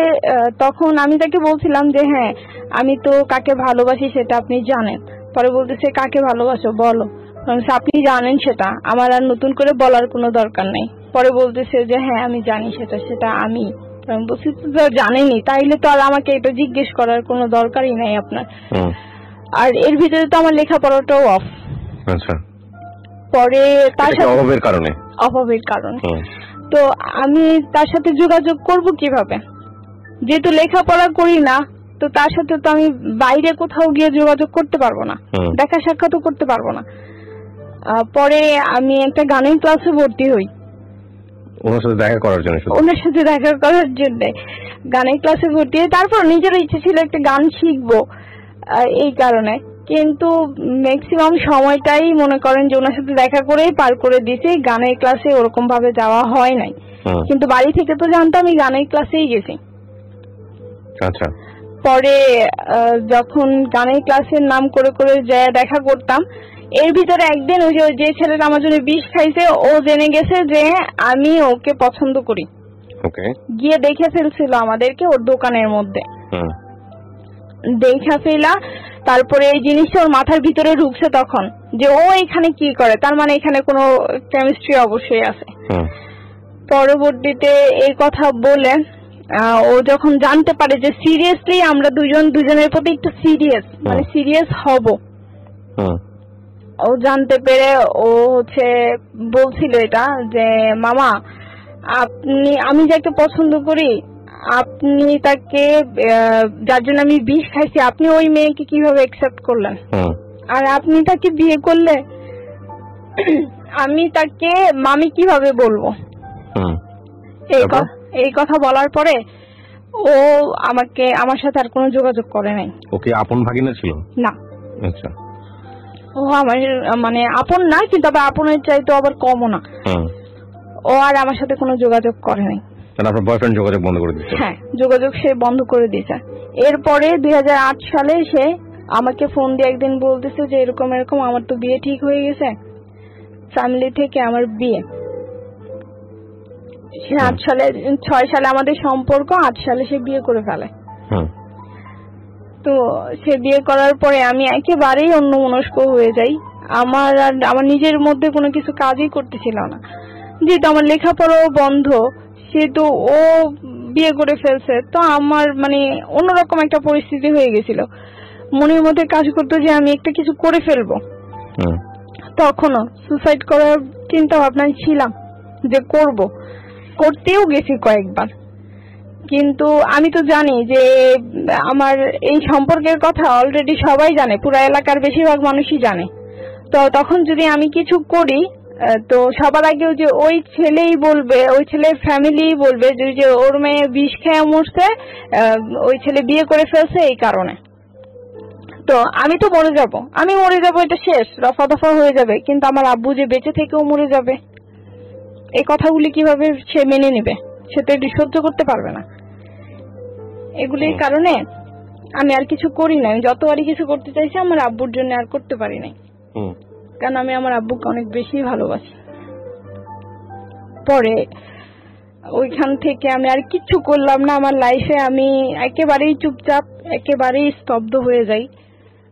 তখন আমি তাকে বলছিলাম যে হ্যাঁ আমি তো কাকে ভালোবাসি সেটা আপনি জানেন। পরে বলতেছে কাকে ভালোবাসো বলো। আপনি জানেন সেটা, আমার আর নতুন করে বলার কোনো দরকার নেই। পরে বলতেছে যে হ্যাঁ আমি জানি সেটা আমি। বলছি তো জানেনি, তাইলে তো আর আমাকে এটা জিজ্ঞেস করার কোনো দরকারই নাই আপনার। আর এর ভিতরে তো আমার লেখাপড়াটাও অফ। আচ্ছা। পরে তার সাথে অভাবের কারণে তো আমি তার সাথে যোগাযোগ করব কিভাবে, যেহেতু লেখাপড়া করি না, তো তার সাথে তো আমি বাইরে কোথাও গিয়ে যোগাযোগ করতে পারবো না, দেখা সাক্ষাৎও করতে পারবো না। পরে আমি একটা গানের ক্লাসে ভর্তি হই ওনার সাথে দেখা করার জন্য গানের ক্লাসে ভর্তি হই। তারপর নিজের ইচ্ছে ছিল একটা গান শিখবো এই কারণে, কিন্তু ম্যাক্সিমাম সময়টাই মনে করেন যে ওনার সাথে দেখা করেই পার করে দিয়েছি, গানের ক্লাসে ওরকম ভাবে যাওয়া হয় নাই। কিন্তু বাড়ি থেকে তো জানতাম আমি গানের ক্লাসেই গেছি। আচ্ছা। পরে যখন গানের ক্লাসের নাম করে করে যায় দেখা করতাম, এর ভিতরে একদিন ওই যে ছেলেটা আমার জন্য বিষ খাইছে ও জেনে গেছে যে আমি ওকে পছন্দ করি। গিয়ে দেখে ফেলছিল আমাদেরকে ওর দোকানের মধ্যে, দেখা ফেলা। তারপরে এই জিনিসটা ওর মাথার ভিতরে ঢুকছে তখন যে ও এখানে কি করে, তার মানে এখানে কোনো কেমিস্ট্রি অবশ্যই আছে। পরবর্তীতে এই কথা বলে ও যখন জানতে পারে যে সিরিয়াসলি আমরা দুজনের প্রতি একটু সিরিয়াস হব, ও জানতে পেরে ও হচ্ছে বলছিল এটা যে মামা আমি যাকে পছন্দ করি আপনি তাকে, যার জন্য আমি বিষ খাইছি, আপনি ওই মেয়েকে কিভাবে অ্যাকসেপ্ট করলেন, আর আপনি তাকে বিয়ে করলে আমি তাকে মামি কিভাবে বলবো। এই কথা বলার পরে ও আমার সাথে আর কোনো যোগাযোগ করে নাই। ওকে আপন ভাগিনা ছিল না? আচ্ছা। ও আমার মানে আপন না, কিন্তু আবার আপনের চাইতো আবার কমও না। ও আর আমার সাথে কোনো যোগাযোগ করে নাই। আপনার বয়ফ্রেন্ড যোগাযোগ বন্ধ করে দিয়েছে? হ্যাঁ, যোগাযোগ সে বন্ধ করে দিয়েছে। এরপরে 2008 সালে সে আমাকে ফোন দিয়ে একদিন বলতেছে যে এরকম এরকম আমার তো বিয়ে ঠিক হয়ে গেছে, ফ্যামিলি থেকে আমার বিয়ে। 6 সালে আমাদের সম্পর্ক, 8 সালে সে বিয়ে করে ফেলে। তো সে বিয়ে করার পরে আমি একেবারেই অন্যমনস্ক হয়ে যাই। আমার নিজের মধ্যে কোনো কিছু কাজই করতেছিল না, যেহেতু আমার লেখাপড়াও বন্ধ, সেহেতু ও বিয়ে করে ফেলছে। তো আমার মানে অন্যরকম একটা পরিস্থিতি হয়ে গেছিল, মনের মধ্যে কাজ করতো যে আমি একটা কিছু করে ফেলবো। তখনও সুসাইড করার চিন্তা ভাবনায় ছিলাম যে করতেও গেছি কয়েকবার, কিন্তু আমি তো জানি যে আমার এই সম্পর্কের কথা অলরেডি সবাই জানে, পুরো এলাকার বেশিরভাগ মানুষই জানে। তো তখন যদি আমি কিছু করি তো সবার আগেও যে ওই ছেলেই বলবে, ওই ছেলের ফ্যামিলি বলবে যে ওর মেয়ে বিষ খেয়ে মরছে, ওই ছেলে বিয়ে করে ফেলছে এই কারণে। তো আমি তো মরে যাব, এটা শেষ, রফা দফা হয়ে যাবে। কিন্তু আমার আব্বু যে বেঁচে থেকেও মরে যাবে, এই কথাগুলি কিভাবে সে মেনে নেবে? সে তো এটি সহ্য করতে পারবে না। এগুলির কারণে আমি আর কিছু করি নাই। যতবারই কিছু করতে চাইছি আমার আব্বুর জন্য আর করতে পারি নাই, কারণ আমি আমার আব্বুকে অনেক বেশি ভালোবাসি। পরে ওইখান থেকে আমি আর কিছু করলাম না আমার লাইফে। আমি একেবারেই চুপচাপ, একেবারেই স্তব্ধ হয়ে যাই।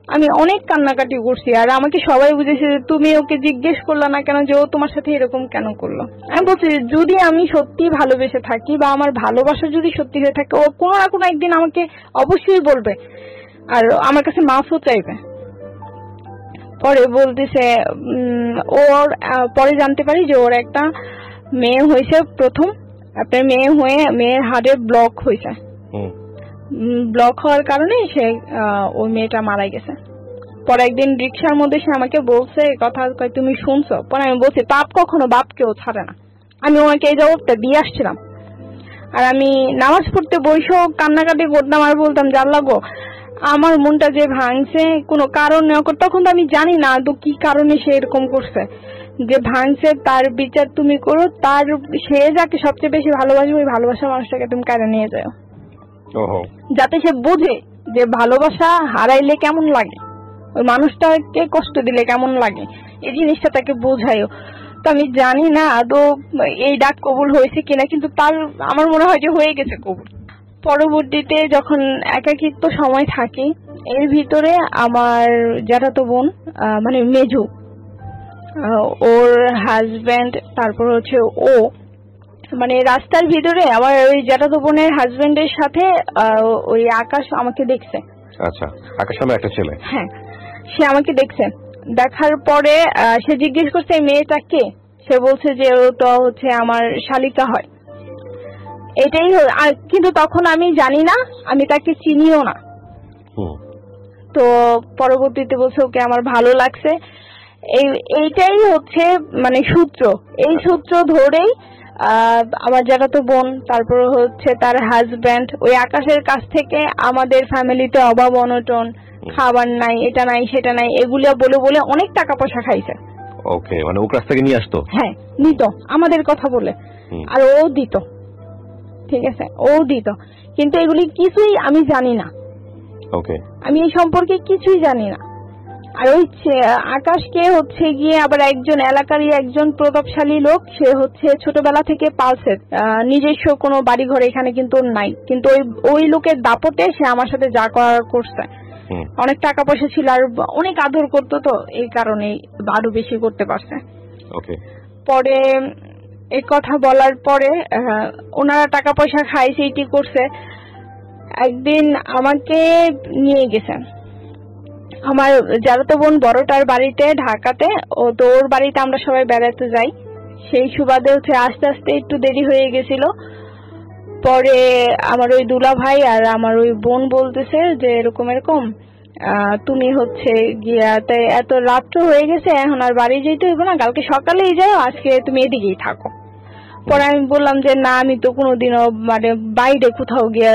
আমি অনেক কান্নাকাটি করছি, আর আমাকে সবাই বুঝেছে যে তুমি ওকে জিজ্ঞেস করলা না কেন যে ও তোমার সাথে এরকম কেন করলো। আমি বলছি যদি আমি সত্যি ভালোবেসে থাকি বা আমার ভালোবাসা যদি সত্যি হয়ে থাকে, ও কোনো না কোনো একদিন আমাকে অবশ্যই বলবে, আর আমার কাছে মাফও চাইবে। পরে বলতেছে ওর পরে জানতে পারি যে ওর একটা মেয়ে হয়েছে, প্রথম আপনার মেয়ে হয়ে মেয়ের হার্টে ব্লক হয়েছে। ব্লক হওয়ার কারণে সে ওই মেয়েটা মারা গেছে। পরে একদিন রিক্সার মধ্যে সে আমাকে বলছে কথা, তুমি শুনছো? পরে আমি বলছি পাপ কখনো বাপকেও ছাড়ে না। আমি ওনাকে এই জবাবটা দিয়ে আসছিলাম, আর আমি নামাজ পড়তে বসেও কান্নাকাটি করতাম আর বলতাম যে আল্লাহ গো, আমার মনটা যে ভাঙছে কোনো কারণ নেই। তখন তো আমি জানি না তো কি কারণে সে এরকম করছে, যে ভাঙছে তার বিচার তুমি করো, তার সে যাকে সবচেয়ে বেশি ভালোবাসবে ওই ভালোবাসা মানুষটাকে তুমি কারে নিয়ে যাও, যাতে সে বুঝে যে ভালোবাসা হারাইলে কেমন লাগে, ওই মানুষটাকে কষ্ট দিলে কেমন লাগে, এই জিনিসটা তাকে বোঝায়ও। তো আমি জানি না আদৌ এই ডাক কবুল হয়েছে কিনা, কিন্তু তার আমার মনে হয় যে হয়ে গেছে কবুল। পরবর্তীতে যখন একাকিত্ব সময় থাকে, এর ভিতরে আমার জ্যাঠাতো বোন মানে মেজু, ওর হাজবেন্ড, তারপর হচ্ছে ও, মানে রাস্তার ভিতরে আমার ওই জ্যাঠাতো বোনের হাজবেন্ডের সাথে ওই আকাশ আমাকে দেখছে। আচ্ছা, আকাশ নামে একটা ছেলে? হ্যাঁ, সে আমাকে দেখছে। দেখার পরে সে জিজ্ঞেস করছে এই মেয়েটা কে? সে বলছে যে ও তো হচ্ছে আমার শালিকা হয়। এটাই, কিন্তু তখন আমি জানি না, আমি তাকে চিনিও না। তো পরবর্তীতে বলছে ওকে আমার ভালো লাগছে। এইটাই হচ্ছে মানে সূত্র। এই সূত্র ধরেই আমার জ্যাঠাতো বোন, তারপর হচ্ছে তার হাজবেন্ড ওই আকাশের কাছ থেকে আমাদের ফ্যামিলিতে অভাব অনটন, খাবার নাই, এটা নাই সেটা নাই, এগুলো বলে বলে অনেক টাকা পয়সা খাইছে। ওকে, মানে ওর কাছ থেকে নিয়ে আসতো? হ্যাঁ, নিত আমাদের কথা বলে, আর ও দিত। ঠিক আছে, ও দিত, কিন্তু এগুলি কিছুই আমি জানি না। ওকে, আমি এই সম্পর্কে কিছুই জানি না। আর ওই আকাশকে হচ্ছে গিয়ে আবার একজন এলাকারই একজন প্রতাপশালী লোক, সে হচ্ছে ছোটবেলা থেকে পালছে, নিজস্ব কোনো বাড়ি ঘর এখানে কিন্তু নাই, কিন্তু ওই লোকের দাপটে সে আমার সাথে যা করার করছে। অনেক টাকা পয়সা ছিল আর অনেক আদর করতো, তো এই কারণে আরো বেশি করতে পারছে। পরে এই কথা বলার পরে ওনারা টাকা পয়সা খাইছে, এটি করছে। একদিন আমাকে নিয়ে গেছেন আমার জ্যাঠাতো বোন বড়টার বাড়িতে ঢাকাতে, ও তো ওর বাড়িতে আমরা সবাই বেড়াতে যাই। সেই সুবাদে হচ্ছে আস্তে আস্তে একটু দেরি হয়ে গেছিল। পরে আমার ওই দুলা ভাই আর আমার ওই বোন বলতেছে যে এরকম এরকম তুমি হচ্ছে গিয়াতে এত রাত্র হয়ে গেছে, এখন আর বাড়ি যেতে হইব না, কালকে সকালেই যাও, আজকে তুমি এদিকেই থাকো। পরে আমি বললাম যে না, আমি তো কোনোদিনও মানে বাইরে কোথাও গিয়া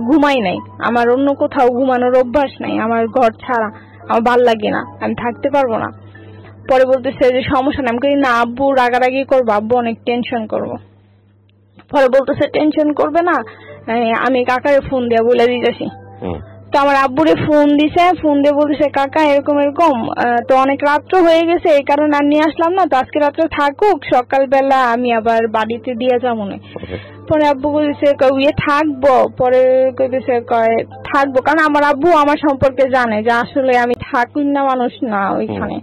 ঘুমাই নাই, আমার অন্য কোথাও ঘুমানোর অভ্যাস নাই, আমার ঘর ছাড়া আমার ভাল লাগে না, আমি থাকতে পারবো না। পরে বলতেছে যে সমস্যা না। আমি কই না, আব্বু রাগারাগি করবো, আব্বু অনেক টেনশন করবো। পরে বলতেছে টেনশন করবে না, আমি কাকারে ফোন দিয়ে বলে দিতেছি। তো আমার আব্বুরে ফোন দিছে, ফোন দিয়ে বলতেছে কাকা এরকম এরকম, তো অনেক রাত্র হয়ে গেছে এই কারণে আর নিয়ে আসলাম না, তো আজকে রাত্রে থাকুক, সকালবেলা আমি আবার বাড়িতে দিয়ে যাবো না। পরে আব্বু বলছে থাকবো, পরে কইতেছে থাকবো, কারণ আমার আব্বু আমার সম্পর্কে জানে যে আসলে আমি থাকুই না মানুষ না ওইখানে।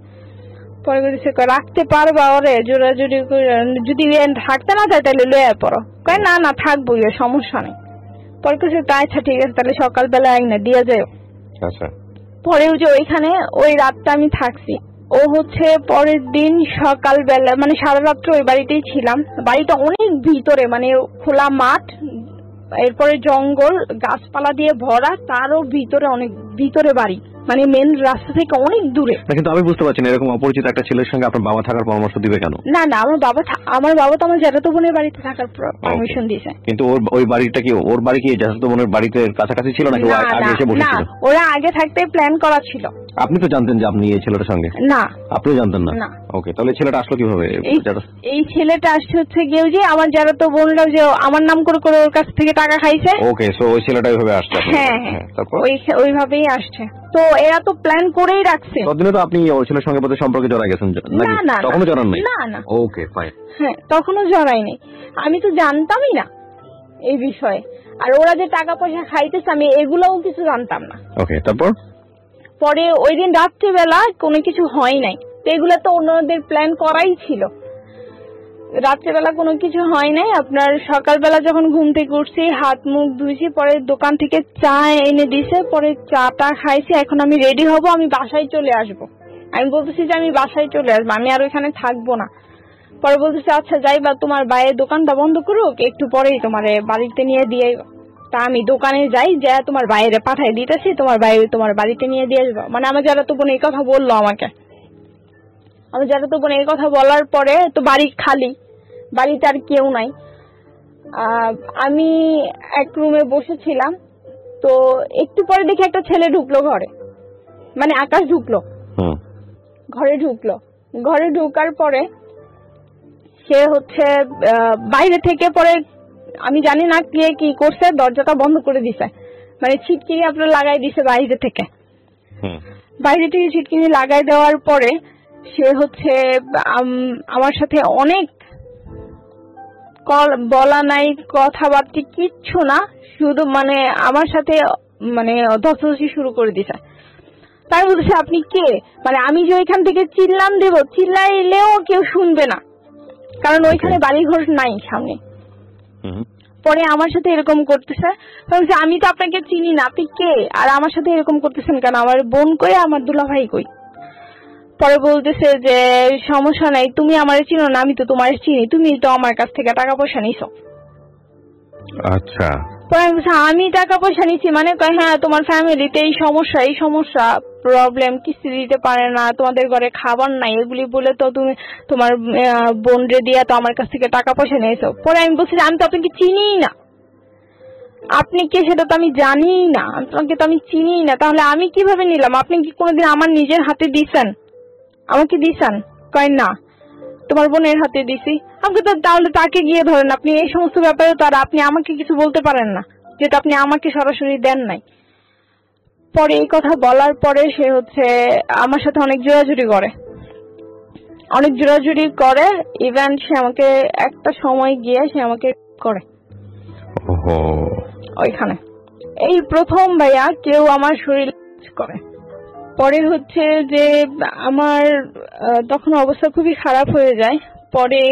পরে কইতেছে রাখতে পারবা ওরে, জোরাজুরি যদি থাকতে না চায় তাহলে লয়ে পড়ো। না না থাকবো, সমস্যা নেই। পরে কইছে আচ্ছা ঠিক আছে তাহলে সকালবেলা আইনা দিয়ে যাও। পরে ওইখানে ওই রাতটা আমি থাকছি। ও পরের দিন সকালবেলা মানে সারা রাত্র ওই বাড়িতেই ছিলাম। বাড়িটা অনেক ভিতরে, মানে খোলা মাঠ, এরপরে জঙ্গল, গাছপালা দিয়ে ভরা, তারও ভিতরে, অনেক ভিতরে বাড়ি, মানে মেন রাস্তা থেকে অনেক দূরে। কিন্তু আমি বুঝতে পারছি না এরকম অপরিচিত একটা ছেলের সঙ্গে আপনার বাবা থাকার পরামর্শ দিবে কেন? না না, আমার বাবা তো আমার জ্যাঠাতো বোনের বাড়িতে থাকার পারমিশন দিয়েছে। কিন্তু ওই বাড়িটা কি ওর বাড়ি কি জ্যাঠাতো বোনের বাড়িতে কাছাকাছি ছিল নাকি আগে এসে বসেছিল? না, ওরা আগে থাকতে প্ল্যান করা ছিল। আপনি তো জানতেন যে আপনি এই ছেলেটার সঙ্গে? না, আপনিও জানতেন না? ওকে, তাহলে ছেলেটা আসলো কিভাবে? এই ছেলেটা আসছে গিয়ে যে আমার জ্যাঠাতো বোনরা যে আমার নাম করে করে ওর কাছ থেকে টাকা খাইছে। ওকে, সো ওই ছেলেটা ওইভাবে আসছে? হ্যাঁ, তারপর ওইভাবেই আসছে। তো এরা তো প্ল্যান করেই রাখছে। ততদিনে তো আপনি ওই ছেলের সঙ্গে বোধহয় সম্পর্কে জড়াই গেছেন নাকি? তখনও জড়ান নাই? না না। Okay fine. হ্যাঁ, তখনও জড়াইনি, আমি তো জানতামই না এই বিষয়ে। আর ওরা যে টাকা পয়সা খাইতেছে আমি এগুলোও কিছু জানতাম না। ওকে, তারপর পরে ওই দিন রাত্রিবেলা কোনো কিছু হয় নাই, তো এগুলো তো অন্যদের প্ল্যান করাই ছিল। রাত্রিবেলা কোনো কিছু হয় নাই। আপনার সকালবেলা যখন ঘুম থেকে উঠছি, হাত মুখ ধুইছি, পরে দোকান থেকে চা এনে দিছে, পরে চাটা খাইছি। এখন আমি রেডি হব, আমি বাসায় চলে আসব। আমি বলতেছি যে আমি বাসায় চলে আসবো, আমি আর ওইখানে থাকবো না। পরে বলতেছে আচ্ছা যাইবা, তোমার বাইরের দোকানটা বন্ধ করুক, একটু পরেই তোমার বাড়িতে নিয়ে দিয়ে। তা আমি দোকানে যাই, যা তোমার বাইরে পাঠাই দিতেছি, তোমার বাইরে তোমার বাড়িতে নিয়ে দিয়ে আসবো। মানে আমার জ্যাঠাতো বোন এই কথা বললো আমাকে। আমার জ্যাঠাতো বোন এই কথা বলার পরে তো বাড়ি খালি, বাড়িতে আর কেউ নাই। আমি এক রুমে বসেছিলাম, তো একটু পরে দেখি একটা ছেলে ঢুকলো ঘরে, মানে আকাশ ঢুকলো ঘরে, ঘরে ঢুকার পরে সে বাইরে থেকে, পরে আমি জানি না কে কি করছে, দরজাটা বন্ধ করে দিছে, মানে ছিটকিনি আপনার লাগাই দিছে বাইরে থেকে। বাইরে থেকে ছিটকিনি লাগাই দেওয়ার পরে সে আমার সাথে অনেক বলা নাই, কথাবার্তা কিচ্ছু না, শুধু মানে আমার সাথে মানে ধস্তাধস্তি শুরু করে দিছে। তাই বলছে আপনি কে, মানে আমি যে ওইখান থেকে চিল্লাম দেব, চিল্লাইলেও কেউ শুনবে না, কারণ ওইখানে বাড়িঘর নাই সামনে। পরে আমার সাথে এরকম করতেছে, আমি তো আপনাকে চিনি না, আপনি কে, আর আমার সাথে এরকম করতেছেন কেন, আমার বোন কই, আমার দুলাভাই কই। পরে বলতেছে যে সমস্যা নাই, তুমি আমারে চিনো না, আমি তো তোমার চিনি, তুমি তো আমার কাছ থেকে টাকা পয়সা নিছো। আচ্ছা। পরে আমি টাকা পয়সা নিচ্ছি মানে? হ্যাঁ, তোমার ফ্যামিলিতে এই সমস্যা প্রবলেম, কিস্তি দিতে পারে না, তোমাদের ঘরে খাবার নাই, এগুলি বলে তো তুমি তোমার বোন রে দিয়া তো আমার কাছ থেকে টাকা পয়সা নিয়েছো। পরে আমি বলছি আমি তো আপনাকে চিনি না, আপনি কে সেটা তো আমি জানি না, আপনাকে তো আমি চিনি না, তাহলে আমি কিভাবে নিলাম? আপনি কি কোনোদিন আমার নিজের হাতে দিছেন, আমাকে দিছেন? না, তোমার বোনের হাতে দিছি। আমাকে তো তাহলে তাকে গিয়ে ধরেন, আপনি এই সমস্ত ব্যাপারে তো আর আপনি আমাকে কিছু বলতে পারেন না, যেটা আপনি আমাকে সরাসরি দেন নাই। পরে এই কথা বলার পরে সে আমার সাথে অনেক জোরাজুরি করে, ইভেন সে আমাকে একটা সময় গিয়ে সে আমাকে করে ওইখানে। এই প্রথম ভাইয়া কেউ আমার শরীর করে। পরে যে আমার তখন অবস্থা খুবই খারাপ হয়ে যায়। পরে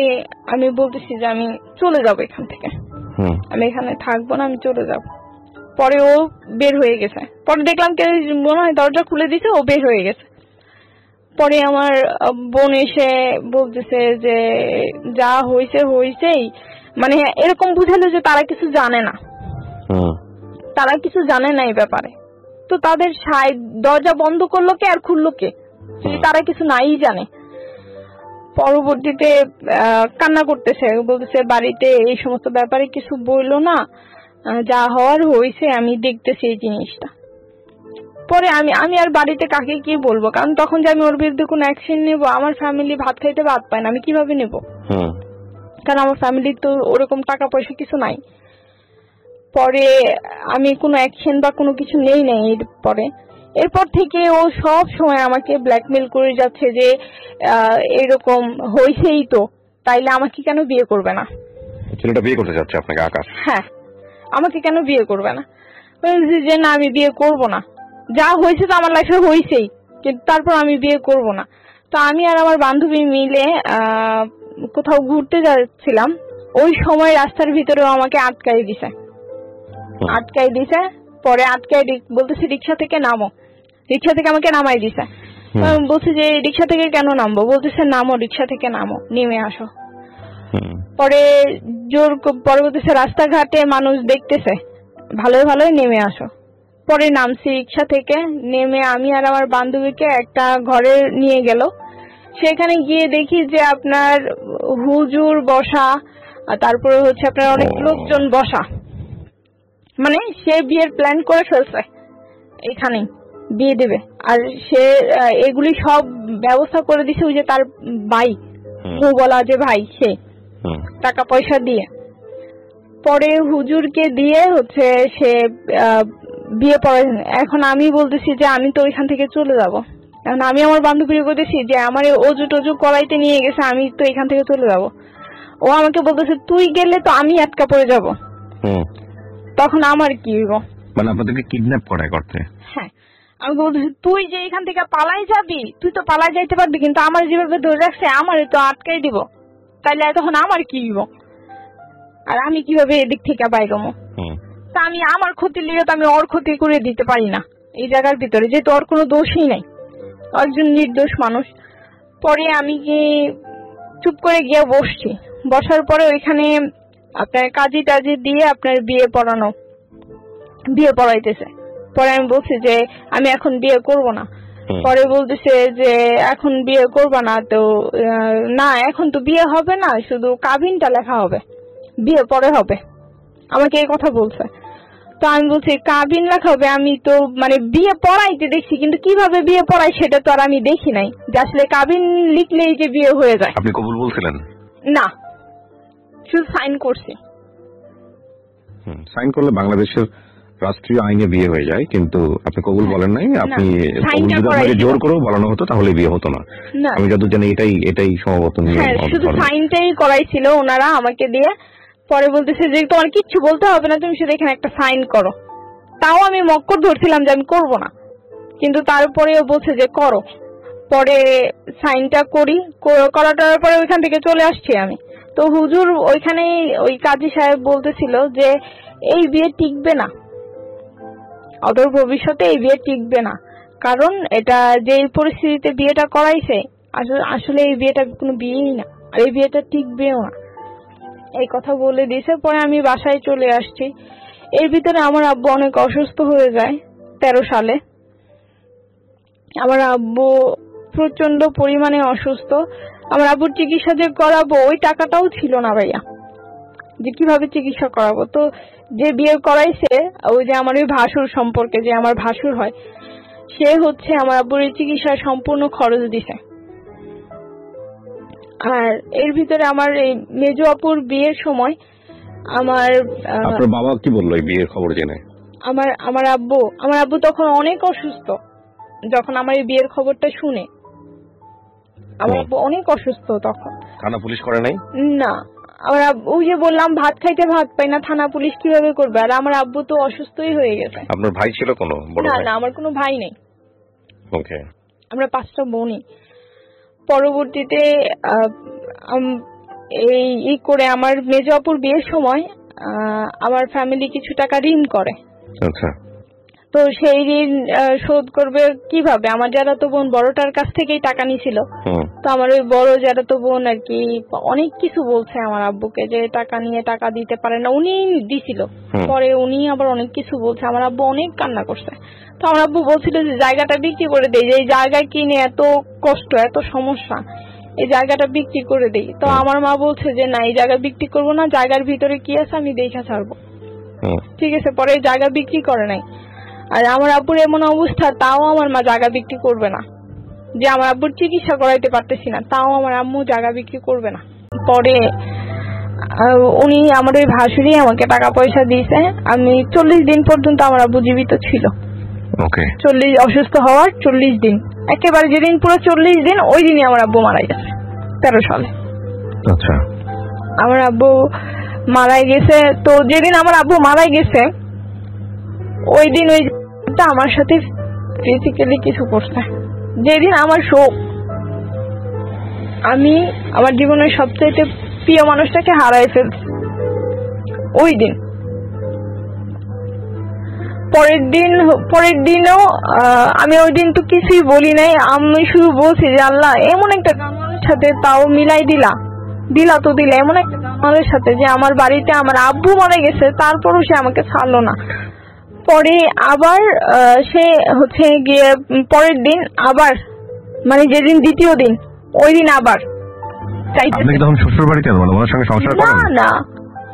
আমি বলতেছি যে আমি চলে যাব এখান থেকে, আমি এখানে থাকবো না, আমি চলে যাব। পরে ও বের হয়ে গেছে, পরে দেখলাম কে মনে হয় দরজা খুলে দিছে, ও বের হয়ে গেছে। পরে আমার বোন এসে বলতেছে যে যা হয়েছেই, মানে এরকম বুঝালো যে তারা কিছু জানে না, এই ব্যাপারে। তো তাদের দরজা বন্ধ করলো কে আর খুললো কে, তারা কিছু নাই জানে। পরবর্তীতে কান্না করতেছে, বলতেছে বাড়িতে এই সমস্ত ব্যাপারে কিছু বললো না, যা হওয়ার হয়েছে, আমি দেখতেছি এই জিনিসটা। পরে আমি আর বাড়িতে কাকে কি বলবো, কারণ তখন যে আমি ওর বিরুদ্ধে কোনো অ্যাকশন নেবো, আমার ফ্যামিলি ভাত খাইতে ভাত পায় না, আমি কিভাবে নেবো? কারণ আমার ফ্যামিলির তো ওরকম টাকা পয়সা কিছু নাই। পরে আমি কোনো অ্যাকশন বা কোনো কিছু নেই নাই। এরপর থেকে ও সব সময় আমাকে ব্ল্যাকমেল করে যাচ্ছে যে এরকম হয়েছেই তো, তাইলে আমাকে কেন বিয়ে করবে না। ছেলেটা বিয়ে করতে যাচ্ছে আপনাকে, আকাশ? হ্যাঁ, আমাকে কেন বিয়ে করবে না। বলছি যে না, আমি বিয়ে করব না, যা হয়েছে তো আমার লাইফে হয়েছেই, কিন্তু তারপর আমি বিয়ে করব না। তো আমি আর আমার বান্ধবী মিলে কোথাও ঘুরতে যাচ্ছিলাম, ওই সময় রাস্তার ভিতরেও আমাকে আটকাই দিছে। পরে আটকাই বলতেছে রিক্সা থেকে নামো, রিক্সা থেকে আমাকে নামাই দিছে। বলছে যে রিক্সা থেকে কেন নামবো, বলতেছে নামো, রিক্সা থেকে নামো, নেমে আসো। পরে পরে বলতেছে রাস্তাঘাটে মানুষ দেখতেছে, ভালোই ভালোই নেমে আসো। পরে নামছি রিক্সা থেকে, নেমে আমি আর আমার বান্ধবীকে একটা ঘরে নিয়ে গেল। সেখানে গিয়ে দেখি যে আপনার হুজুর বসা, তারপরে হচ্ছে আপনার অনেক লোকজন বসা, মানে সে বিয়ের প্ল্যান করে ফেলছে, এখানেই বিয়ে দেবে। আর সে এগুলি সব ব্যবস্থা করে দিছে ওই যে তার ভাই, বলা যে ভাই, সে টাকা পয়সা দিয়ে। পরে হুজুরকে দিয়ে হচ্ছে সে বিয়ে পড়ায়। এখন আমি বলতেছি যে আমি তো ওইখান থেকে চলে যাব। এখন আমি আমার বান্ধবীকে বলতেছি যে আমার অজু টজু করাইতে নিয়ে গেছে, আমি তো এখান থেকে চলে যাব। ও আমাকে বলতেছে তুই গেলে তো আমি আটকা পড়ে যাব। তখন আমার কি হইব, মানে আপনাদেরকে কিডন্যাপ করায় করতে? হ্যাঁ, আমি বলতেছি তুই যে এখান থেকে পালাই যাবি, তুই তো পালাই যাইতে পারবি, কিন্তু আমার যেভাবে ধরে রাখছে আমারে তো আটকাই দিব, তাইলে তখন আমার কি হইব, আর আমি কিভাবে এদিক থেকে বাইরমো। তা আমি আমার ক্ষতির লিগে তো আমি ওর ক্ষতি করে দিতে পারি না এই জায়গার ভিতরে, যেহেতু ওর কোনো দোষই নাই, একজন নির্দোষ মানুষ। পরে আমি চুপ করে গিয়ে বসছি। বসার পরে ওইখানে আপনার কাজী টাজি দিয়ে আপনার বিয়ে পড়াইতেছে। পরে আমি বলছি যে আমি এখন বিয়ে করব না। পরে বলতেছে যে এখন বিয়ে করবা না তো, না এখন তো বিয়ে হবে না, শুধু কাবিনটা লেখা হবে, বিয়ে পরে হবে, আমাকে এই কথা বলছে। তো আমি বলছি কাবিন লেখা হবে, আমি তো মানে বিয়ে পড়াইতে দেখছি, কিন্তু কিভাবে বিয়ে পড়াই সেটা তো আর আমি দেখি নাই, যে আসলে কাবিন লিখলেই যে বিয়ে হয়ে যায়। আপনি কবুল বলছিলেন? না, শুধু সাইন করছি। সাইন করলে বাংলাদেশের রাষ্ট্রীয় আইনে বিয়ে হয়ে যায়, কিন্তু আপনি কবুল বলেন নাই। আপনি আপনাকে জোর করেও বলানো হতো তাহলে বিয়ে হতো না। আমি যতদূর জানি এটাই সম্ভবত নিয়ম। শুধু সাইনটাই করাইছিল ওনারা আমাকে দিয়ে। পরে বলতেছে যে তোমার কিচ্ছু বলতে হবে না, তুমি শুধু এখানে একটা সাইন করো। তাও আমি মক্কর ধরছিলাম যে আমি করবো না, কিন্তু তারপরেও বলছে যে করো। পরে সাইনটা করাটার পরে ওইখান থেকে চলে আসছি আমি। তো হুজুর ওইখানে ওই কাজী সাহেব বলতেছিল যে এই বিয়ে টিকবে না, অদূর ভবিষ্যতে এই বিয়ে টিকবে না, কারণ এটা যে পরিস্থিতিতে বিয়েটা করাইছে আসলে এই বিয়েটা কোনো বিয়েই না, আর এই বিয়েটা টিকবেও না, এই কথা বলে দিয়েছে। পরে আমি বাসায় চলে আসছি। এর ভিতরে আমার আব্বু অনেক অসুস্থ হয়ে যায় 13 সালে। আমার আব্বু প্রচন্ড পরিমাণে অসুস্থ। আমার আব্বুর চিকিৎসা যে করাবো ওই টাকাটাও ছিল না ভাইয়া, যে কিভাবে চিকিৎসা করাবো। তো যে বিয়ে করাইছে ওই যে আমার ওই ভাসুর সম্পর্কে, যে আমার ভাসুর হয়, সে হচ্ছে আমার আব্বুর চিকিৎসার সম্পূর্ণ খরচ দিছে। আর এর ভিতরে আমার এই মেজো আপুর বিয়ের সময় আপনার বাবা কি বললো এই বিয়ের খবর জেনে? আমার আব্বু তখন অনেক অসুস্থ। যখন আমার এই বিয়ের খবরটা শুনে আমার আব্বু অনেক অসুস্থ। তখন থানা পুলিশ করে নাই? না, আমার আব্বু যে বললাম ভাত খাইতে ভাত পাই না, থানা পুলিশ কিভাবে করবে? আর আমার আব্বু তো অসুস্থই হয়ে গেছে। আপনার ভাই ছিল কোনো বড় ভাই? না, আমার কোনো ভাই নেই। ওকে, আমরা 5টা বোনই। পরবর্তীতে এই করে আমার মেজো আপুর বিয়ের সময় আমার ফ্যামিলি কিছু টাকা ঋণ করে। আচ্ছা। তো সেই ঋণ শোধ করবে কিভাবে? আমার যারা তো বোন বড়টার কাছ থেকেই টাকা নিছিল। তো আমার ওই বড় যারা তো বোন আর কি অনেক কিছু বলছে আমার আব্বুকে, যে টাকা নিয়ে টাকা দিতে পারে না, উনি দিছিল। পরে উনি আবার অনেক কিছু বলছে, আমার আব্বু অনেক কান্না করছে। তো আমার আব্বু বলছিল যে জায়গাটা বিক্রি করে দেই, যে এই জায়গা কিনে এত কষ্ট এত সমস্যা, এই জায়গাটা বিক্রি করে দেই। তো আমার মা বলছে যে না, এই জায়গা বিক্রি করবো না, জায়গার ভিতরে কি আছে আমি দেখা ছাড়বো। ঠিক আছে, পরে এই জায়গা বিক্রি করে নাই। আর আমার আব্বুর এমন অবস্থা, তাও আমার মা জায়গা বিক্রি করবে না, যে আমার আব্বুর চিকিৎসা করাইতে পারতেছি না, তাও আমার আম্মু জায়গা বিক্রি করবে না। পরে উনি আমার ওই ভাসুরি আমাকে টাকা পয়সা দিয়েছে। আমি 40 দিন পর্যন্ত আমার আব্বু জীবিত ছিল। ওকে। 40 অসুস্থ হওয়ার 40 দিন, একেবারে যেদিন পুরো 40 দিন ওই দিনই আমার আব্বু মারা গেছে 13 সালে। আচ্ছা। আমার আব্বু মারা গেছে, তো যেদিন আমার আব্বু মারা গেছে ওই দিন ওইটা আমার সাথে ফিজিক্যালি কিছু করছে। যেদিন আমার শোক, আমি আমার জীবনের সবচেয়ে প্রিয় মানুষটাকে হারাই ফেলছি ওই দিন। পরের দিনও আমি ওই দিন তো কিছুই বলি নাই, আমি শুধু বলছি যে আল্লাহ এমন একটা জামালের সাথে তাও মিলাই দিলা এমন একটা জামালের সাথে যে আমার বাড়িতে আমার আব্বু মারা গেছে, তারপরও সে আমাকে ছাড়লো না। পরে আবার সে হচ্ছে গিয়ে পরের দিন আবার, মানে যেদিন দ্বিতীয় দিন ওই দিন আবার আপনি তখন শ্বশুর বাড়িতে ওনার সঙ্গে সংসার করেন? না,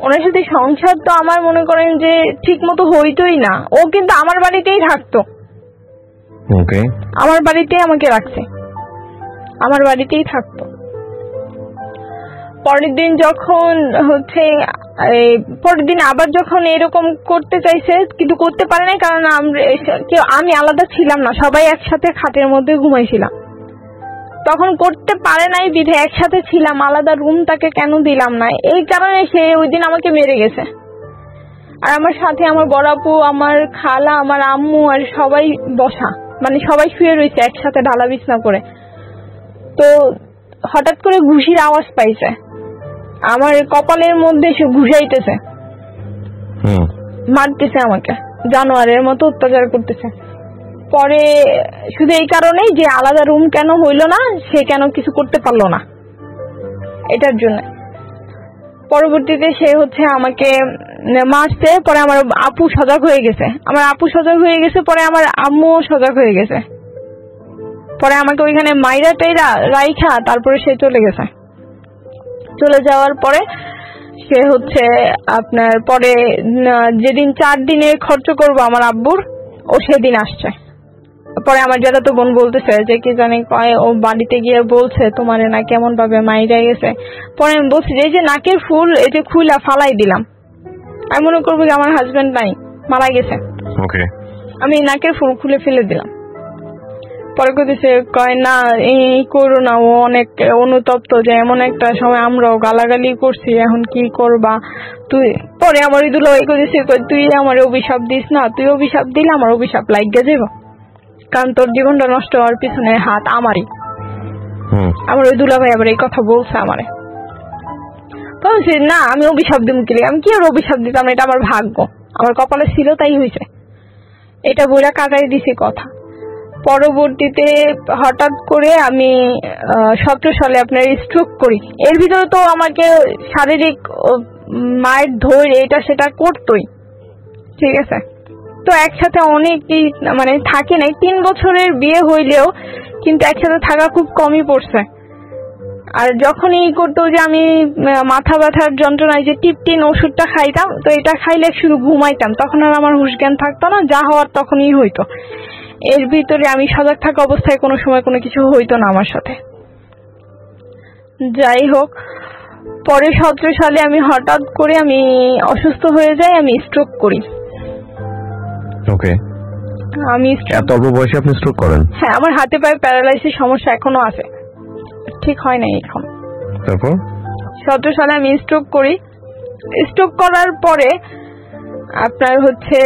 ওনার সাথে সংসার তো আমার মনে করেন যে ঠিক মতো হইতোই না। ও কিন্তু আমার বাড়িতেই থাকতো। ওকে। আমার বাড়িতেই আমাকে রাখছে, আমার বাড়িতেই থাকতো। পরের দিন যখন হচ্ছে পরের দিন আবার যখন এরকম করতে চাইছে কিন্তু করতে পারে নাই, কারণ আমি আলাদা ছিলাম না, সবাই একসাথে খাটের মধ্যে ঘুমাইছিলাম। তখন করতে পারে নাই বিধে একসাথে ছিলাম, আলাদা রুম তাকে কেন দিলাম না, এই কারণে সে ওই দিন আমাকে মেরে গেছে। আর আমার সাথে আমার বড় আপু, আমার খালা, আমার আম্মু আর সবাই বসা, মানে সবাই শুয়ে রয়েছে একসাথে ঢালা বিছনা করে। তো হঠাৎ করে ঘুষির আওয়াজ পাইছে, আমার কপালের মধ্যে সে ঘুষাইতেছে, মারতেছে আমাকে, জানোয়ারের মতো অত্যাচার করতেছে। পরে শুধু এই কারণেই যে আলাদা রুম কেন হইলো না, সে কেন কিছু করতে পারলো না, এটার জন্য। পরবর্তীতে সে হচ্ছে আমাকে মারছে। পরে আমার আপু সজাগ হয়ে গেছে, পরে আমার আম্মুও সজাগ হয়ে গেছে। পরে আমাকে ওইখানে মাইরা টাইরা রাইখা তারপরে সে চলে গেছে। চলে যাওয়ার পরে সে হচ্ছে আপনার পরে যেদিন 4 দিনের খরচ করবো আমার আব্বুর, ও সেদিন আসছে। পরে আমার যারা তো বোন বলতেছে যে কি জানি কয়, ও বাড়িতে গিয়ে বলছে তোমার না কেমন ভাবে মাইরা গেছে। পরে আমি বলছি যে এই যে নাকের ফুল এই যে খুইলা ফালাই দিলাম, আমি মনে করবো যে আমার হাজবেন্ড নাই, মারা গেছে। আমি নাকের ফুল খুলে ফেলে দিলাম। পরে কইতেছে কয় না এই করো না, ও অনেক অনুতপ্ত যে এমন একটা সময় আমরাও গালাগালি করছি, এখন কি করবা তুই। পরে আমার ওই দুলা কইতেছে তুই আমার অভিশাপ দিস না, তুই অভিশাপ দিলে আমার অভিশাপ লাগিয়ে যাব, কারণ তোর জীবনটা নষ্ট হওয়ার পিছনে হাত আমারই। আমার ওই দুলা ভাই আবার এই কথা বলছে আমারে। বলছি না আমি অভিশাপ দিব কি, আমি কি আর অভিশাপ দিতাম, এটা আমার ভাগ্য, আমার কপালে ছিল তাই হয়েছে, এটা বইরা কাটাই দিছি কথা। পরবর্তীতে হঠাৎ করে আমি 17 সালে আপনার স্ট্রোক করি। এর ভিতরে তো আমাকে শারীরিক মায়ের ধৈর্য এটা সেটা করতোই, ঠিক আছে। তো একসাথে অনেকই মানে থাকে নাই, 3 বছরের বিয়ে হইলেও কিন্তু একসাথে থাকা খুব কমই পড়ছে। আর যখনই করতো যে আমি মাথা ব্যথার যন্ত্রণায় যে টিপটিন ওষুধটা খাইতাম, তো এটা খাইলে শুধু ঘুমাইতাম, তখন আর আমার হুঁশ জ্ঞান থাকতো না, যা হওয়ার তখনই হইতো। এর ভিতরে আমি সজাগ থাকা অবস্থায় কোনো সময় কোনো কিছু হইতো না আমার সাথে। যাই হোক, পরে 17 সালে আমি হঠাৎ করে আমি অসুস্থ হয়ে যাই, আমি স্ট্রোক করি। ওকে। আমি এত অল্প বয়সে আপনি স্ট্রোক করেন? হ্যাঁ, আমার হাতে পায়ে প্যারালাইসিস সমস্যা এখনো আছে, ঠিক হয় নাই এখন। তারপর 17 সালে আমি স্ট্রোক করি। স্ট্রোক করার পরে আপনার হচ্ছে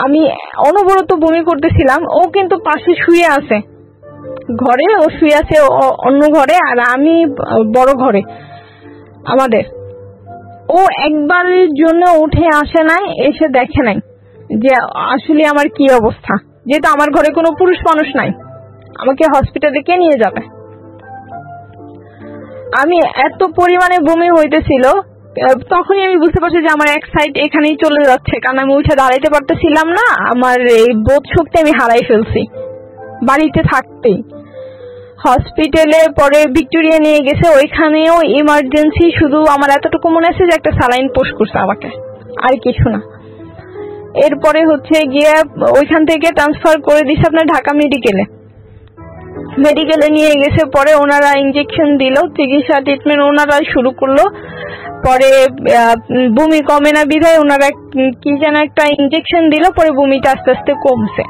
আমি অনবরত বমি করতেছিলাম। ও কিন্তু পাশে শুয়ে আছে, ঘরে ও শুয়ে আছে অন্য ঘরে, আর আমি বড় ঘরে আমাদের। ও একবারের জন্য উঠে আসে নাই, এসে দেখে নাই যে আসলে আমার কি অবস্থা, যেহেতু আমার ঘরে কোনো পুরুষ মানুষ নাই, আমাকে হসপিটালে কে নিয়ে যাবে। আমি এত পরিমাণে বমি হইতেছিল, তখনই আমি বুঝতে পারছি যে আমার এক সাইড এখানেই চলে যাচ্ছে, কারণ আমি উঠে দাঁড়াইতে পারতেছিলাম না, আমার এই বোধ শক্তি আমি হারাই ফেলছি বাড়িতে থাকতেই। হসপিটালে পরে ভিক্টোরিয়া নিয়ে গেছে, ওইখানেও ইমার্জেন্সি, শুধু আমার এতটুকু মনে আছে যে একটা স্যালাইন পোস্ট করছে আমাকে, আর কিছু না। এরপরে হচ্ছে গিয়ে ওইখান থেকে ট্রান্সফার করে দিছে আপনার ঢাকা মেডিকেলে। মেডিকেলে নিয়ে গেছে, পরে ওনারা ইনজেকশন দিল, চিকিৎসা ট্রিটমেন্ট ওনারা শুরু করলো। পরে বমি কমে না বিধায় ওনারা কি যেন একটা ইনজেকশন দিল, পরে বমিটা আস্তে আস্তে কমছে।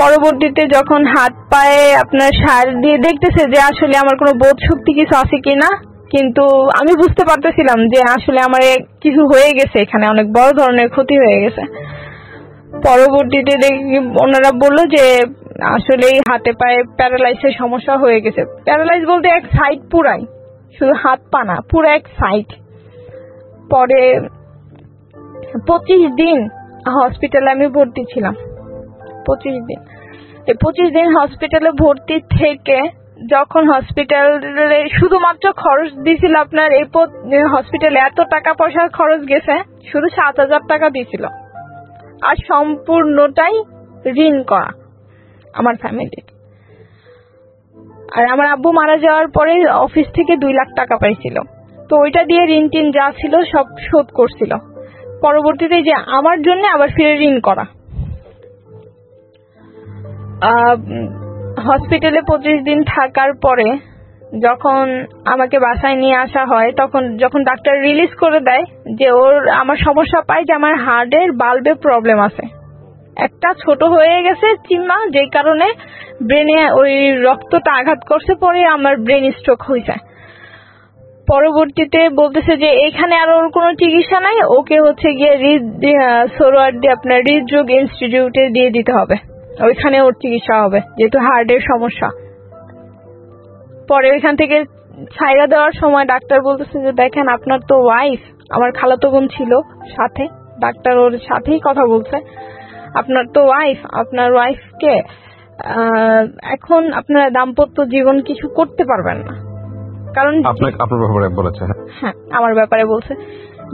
পরবর্তীতে যখন হাত পায়ে আপনার সার দিয়ে দেখতেছে যে আসলে আমার কোনো বোধ শক্তি কিছু আছে কিনা, কিন্তু আমি বুঝতে পারতেছিলাম যে আসলে আমার কিছু হয়ে গেছে, এখানে অনেক বড় ধরনের ক্ষতি হয়ে গেছে। পরবর্তীতে দেখি ওনারা বললো যে আসলে হাতে পায়ে প্যারালাইসের সমস্যা হয়ে গেছে। প্যারালাইজ বলতে এক সাইড পুরাই, শুধু হাত পা না, পুরো এক সাইড। পরে 25 দিন হসপিটালে আমি ভর্তি ছিলাম। 25 দিন, এই 25 দিন হসপিটালে ভর্তি থেকে যখন হসপিটালে শুধুমাত্র খরচ দিয়েছিল আপনার, এই হসপিটালে এত টাকা পয়সা খরচ গেছে, শুধু 7,000 টাকা দিয়েছিল, আর সম্পূর্ণটাই ঋণ করা আমার ফ্যামিলির। আর আমার আব্বু মারা যাওয়ার পরে অফিস থেকে 2 লাখ টাকা পাইছিল, তো ওইটা দিয়ে ঋণ টিন যা ছিল সব শোধ করছিল। পরবর্তীতে যে আমার জন্য আবার ফিরে ঋণ করা। হসপিটালে 25 দিন থাকার পরে যখন আমাকে বাসায় নিয়ে আসা হয়, তখন যখন ডাক্তার রিলিজ করে দেয় যে আমার সমস্যা পায় যে আমার হার্টের বাল্বে প্রবলেম আছে, একটা ছোট হয়ে গেছে চিম্মা, যেই কারণে ব্রেনে ওই রক্তটা আঘাত করছে, পরে আমার ব্রেন স্ট্রোক হয়েছে। পরবর্তীতে বলতেছে যে এখানে আর ওর কোনো চিকিৎসা নাই, ওকে হচ্ছে গিয়ে সোহরাওয়ার্দী আপনার হৃদরোগ ইনস্টিটিউটে দিয়ে দিতে হবে, ওইখানে ওর চিকিৎসা হবে যেহেতু হার্টের সমস্যা। পরে ওইখান থেকে ছাইরা দেওয়ার সময় ডাক্তার বলতেছে যে দেখেন আপনার তো ওয়াইফ, আমার খালাতো বোন ছিল সাথে, ডাক্তার ওর সাথেই কথা বলছে, আপনার তো ওয়াইফ, আপনার ওয়াইফকে এখন আপনার দাম্পত্য জীবন কিছু করতে পারবেন না, কারণ আপনার ব্যাপারে বলেছে। হ্যাঁ, আমার ব্যাপারে বলছে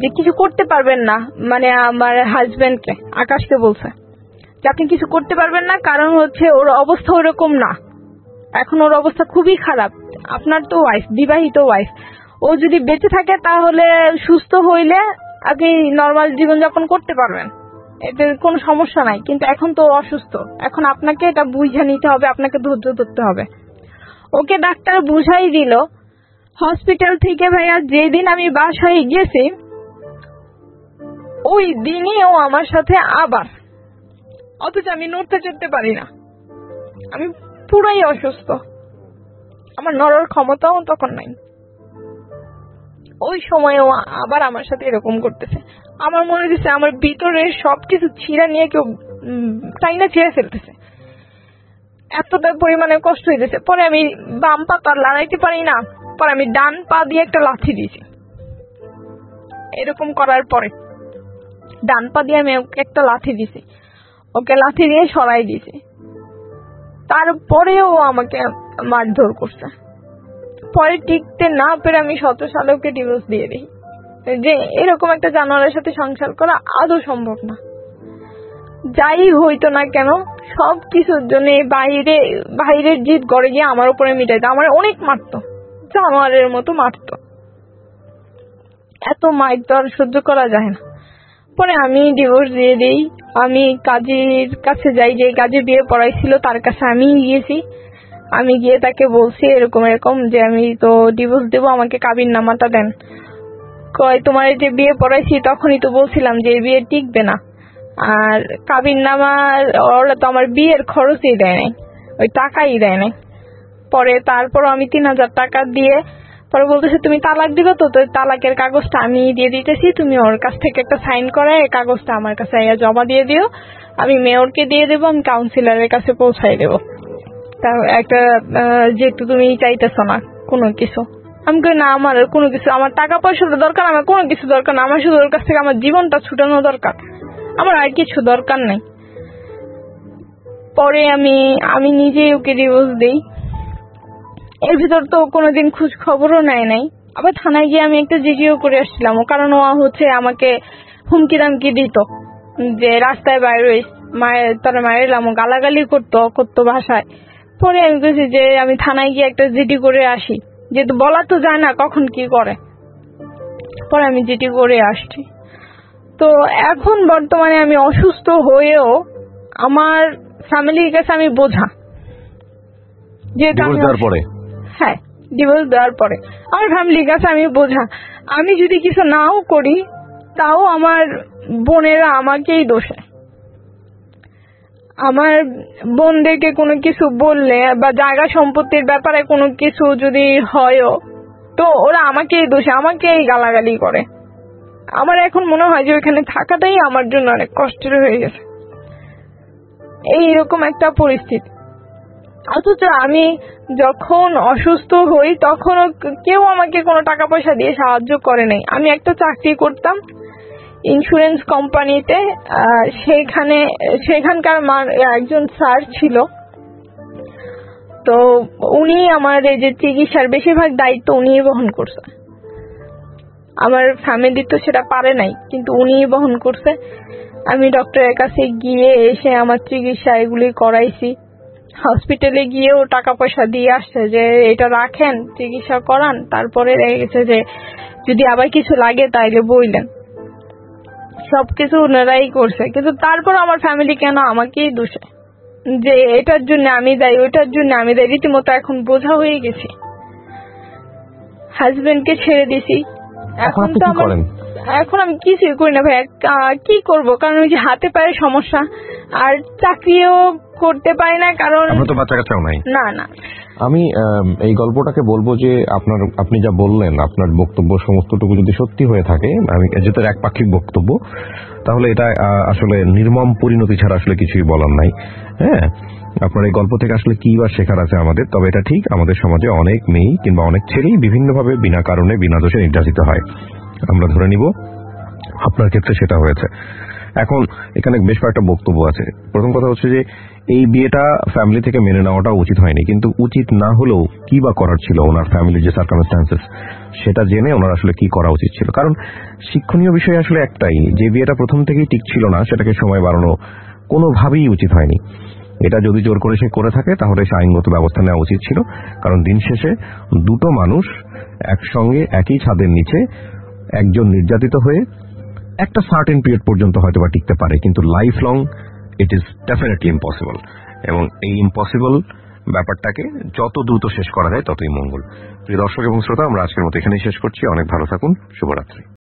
যে কিছু করতে পারবেন না, মানে আমার হাজবেন্ডকে, আকাশকে বলছে যে আপনি কিছু করতে পারবেন না, কারণ হচ্ছে ওর অবস্থা ওরকম না, এখন ওর অবস্থা খুবই খারাপ। আপনার তো ওয়াইফ, বিবাহিত ওয়াইফ, ও যদি বেঁচে থাকে তাহলে সুস্থ হইলে আপনি নর্মাল জীবনযাপন করতে পারবেন, এতে কোনো সমস্যা নাই, কিন্তু এখন তো অসুস্থ, এখন আপনাকে এটা বুঝে নিতে হবে, আপনাকে ধৈর্য ধরতে হবে। ওকে ডাক্তার বুঝাই দিল। হসপিটাল থেকে ভাইয়া যেদিন আমি বাসায় গেছি, ওই দিনই ও আমার সাথে আবার, অথচ আমি নড়তে চড়তে পারি না, আমি পুরাই অসুস্থ, আমার নড়ার ক্ষমতাও তখন নাই। ওই সময় ও আবার আমার সাথে এরকম করতেছে। আমার মনে হচ্ছে আমার ভিতরে সবকিছু ছিঁড়া নিয়ে কেউ টাইনা ছিঁড়ে ফেলতেছে, এতটা পরিমাণে কষ্ট হইতেছে। পরে আমি বাম পা তো আর লড়াইতে পারি না, পরে আমি ডান পা দিয়ে একটা লাথি দিয়েছি। এরকম করার পরে ডান পা দিয়ে আমি ওকে একটা লাথি দিছি, ওকে লাথি দিয়ে সরাই দিয়েছি। তারপরেও আমাকে মারধর করছে। পরে টিকতে না পেরে আমি 17 সালে ওকে ডিভোর্স দিয়ে দিই, যে এরকম একটা জানোয়ারের সাথে সংসার করা আদৌ সম্ভব না। যাই হইতো না কেন সব কিছুর জন্য বাইরের জিদ গড়ে গিয়ে আমার উপরে মিটাইতো, আমার অনেক মারতো, জানোয়ারের মতো মারতো, এত মার তো আর সহ্য করা যায় না। পরে আমি ডিভোর্স দিয়ে দিই। আমি কাজীর কাছে যাই, যে কাজী বিয়ে পড়াইছিল তার কাছে আমি গিয়েছি। আমি গিয়ে তাকে বলছি এরকম এরকম যে আমি তো ডিভোর্স দেবো, আমাকে কাবিন নামাটা দেন। কয় তোমার যে বিয়ে পড়াইছি তখনই তো বলছিলাম যে এই বিয়ে টিকবে না, আর কাবিন নামার ওরা তো আমার বিয়ের খরচই দেয় নাই, ওই টাকাই দেয় নাই। পরে তারপরও আমি 3,000 টাকা দিয়ে পরে বলতেছে তুমি তালাক দিবে তো, তালাকের কাগজটা আমি দিয়ে দিতেছি, তুমি ওর কাছ থেকে একটা সাইন করে এই কাগজটা আমার কাছে জমা দিয়ে দিও, আমি মেয়রকে দিয়ে দেবো, আমি কাউন্সিলরের কাছে পৌঁছাই দেবো, তা একটা যেহেতু তুমি চাইতেছো না কোনো কিছু। আমি কই না, আমার কোনো কিছু, আমার টাকা পয়সাটা দরকার, আমার কোনো কিছু দরকার না, আমার শুধু ওর কাছ থেকে আমার জীবনটা ছুটানো দরকার, আমার আর কিছু দরকার নাই। পরে আমি নিজেই ওকে ডিভোর্স দিই। এর ভিতর তো কোনোদিন খোঁজ খবরও নেয় নাই। আবার থানায় গিয়ে আমি একটা জিডিও করে আসছিলাম, কারণ ও হচ্ছে আমাকে হুমকি দামকি দিত যে রাস্তায় বাইরে তারা মায়েরাম গালাগালি করতো ভাষায়। পরে আমি বলছি যে আমি থানায় গিয়ে একটা জিডি করে আসি, যেহেতু বলা তো যায় না কখন কি করে। পরে আমি জিডি করে আসছি। তো এখন বর্তমানে আমি অসুস্থ হয়েও আমার ফ্যামিলির কাছে আমি বোঝা, হ্যাঁ, ডিভোর্স দেওয়ার পরে আমার ফ্যামিলির কাছে আমি বোঝা, আমি যদি কিছু নাও করি তাও আমার বোনেরা আমাকেই দোষে। আমার বোনদেরকে কোনো কিছু বললে বা জায়গা সম্পত্তির ব্যাপারে কোনো কিছু যদি হয়ও, তো ওরা আমাকেই দোষে, আমাকেই গালাগালি করে। আমার এখন মনে হয় যে ওইখানে থাকাটাই আমার জন্য অনেক কষ্টের হয়ে গেছে, এইরকম একটা পরিস্থিতি। অথচ আমি যখন অসুস্থ হই তখনও কেউ আমাকে কোনো টাকা পয়সা দিয়ে সাহায্য করে নাই। আমি একটা চাকরি করতাম ইন্স্যুরেন্স কোম্পানিতে, সেখানকার একজন স্যার ছিল, তো উনি আমার এই যে চিকিৎসার বেশিরভাগ দায়িত্ব উনিই বহন করছে। আমার ফ্যামিলি তো সেটা পারে নাই, কিন্তু উনিই বহন করছে। আমি ডক্টরের কাছে গিয়ে এসে আমার চিকিৎসা এগুলি করাইছি। হসপিটালে গিয়েও টাকা পয়সা দিয়ে আসছে যে এটা রাখেন, চিকিৎসা করান, তারপরে দেখা গেছে যে যদি আবার কিছু লাগে তাইলে বইলেন। সবকিছু ওনারাই করছে, কিন্তু তারপর আমার ফ্যামিলি কেন আমাকেই দোষে যে এটার জন্য আমি দায়ী, ওইটার জন্য আমি দায়ী। রীতিমতো এখন বোঝা হয়ে গেছি, হাজবেন্ডকে ছেড়ে দিছি। এখন তো এখন আমি কিছুই করি না ভাই, কি করব, কারণ ওই যে হাতে পায়ে সমস্যা, আর চাকরিও করতে পারি না, কারণ না না। আমি এই গল্পটাকে বলবো যে আপনি যা বললেন, আপনার বক্তব্য সমস্তটুকু যদি সত্যি হয়ে থাকে, আমি যেটা একপাক্ষিক বক্তব্য, তাহলে এটা আসলে নির্মম পরিণতি ছাড়া আসলে কিছুই বলার নাই। হ্যাঁ, আপনার এই গল্প থেকে আসলে কি বা শেখার আছে আমাদের? তবে এটা ঠিক, আমাদের সমাজে অনেক মেয়ে কিংবা অনেক ছেলেই বিভিন্নভাবে বিনা কারণে বিনা দোষে নির্যাতিত হয়। আমরা ধরে নিব আপনার ক্ষেত্রে সেটা হয়েছে। এখন এখানে বেশ কয়েকটা বক্তব্য আছে। প্রথম কথা হচ্ছে যে এই বিয়েটা ফ্যামিলি থেকে মেনে নেওয়াটা উচিত হয়নি, কিন্তু উচিত না হলেও কি বা করার ছিল, ওনার ফ্যামিলির যে সার্কামস্ট্যান্সেস সেটা জেনে ওনার আসলে কি করা উচিত ছিল। কারণ শিক্ষণীয় বিষয় আসলে একটাই, যে বিয়েটা প্রথম থেকেই ঠিক ছিল না সেটাকে সময় বাড়ানো কোনোভাবেই উচিত হয়নি। এটা যদি জোর করে সে করে থাকে তাহলে সে আইনগত ব্যবস্থা নেওয়া উচিত ছিল। কারণ দিন শেষে দুটো মানুষ একসঙ্গে একই ছাদের নিচে একজন নির্যাতিত হয়ে একটা সার্টেন পিরিয়ড পর্যন্ত হয়তো বা টিকতে পারে, কিন্তু life long it is definitely impossible. এবং এই ইম্পসিবল ব্যাপারটাকে যত দ্রুত শেষ করা যায় ততই মঙ্গল। প্রিয় দর্শক এবং শ্রোতা, আমরা আজকের মতো এখানেই শেষ করছি। অনেক ভালো থাকুন, শুভরাত্রি।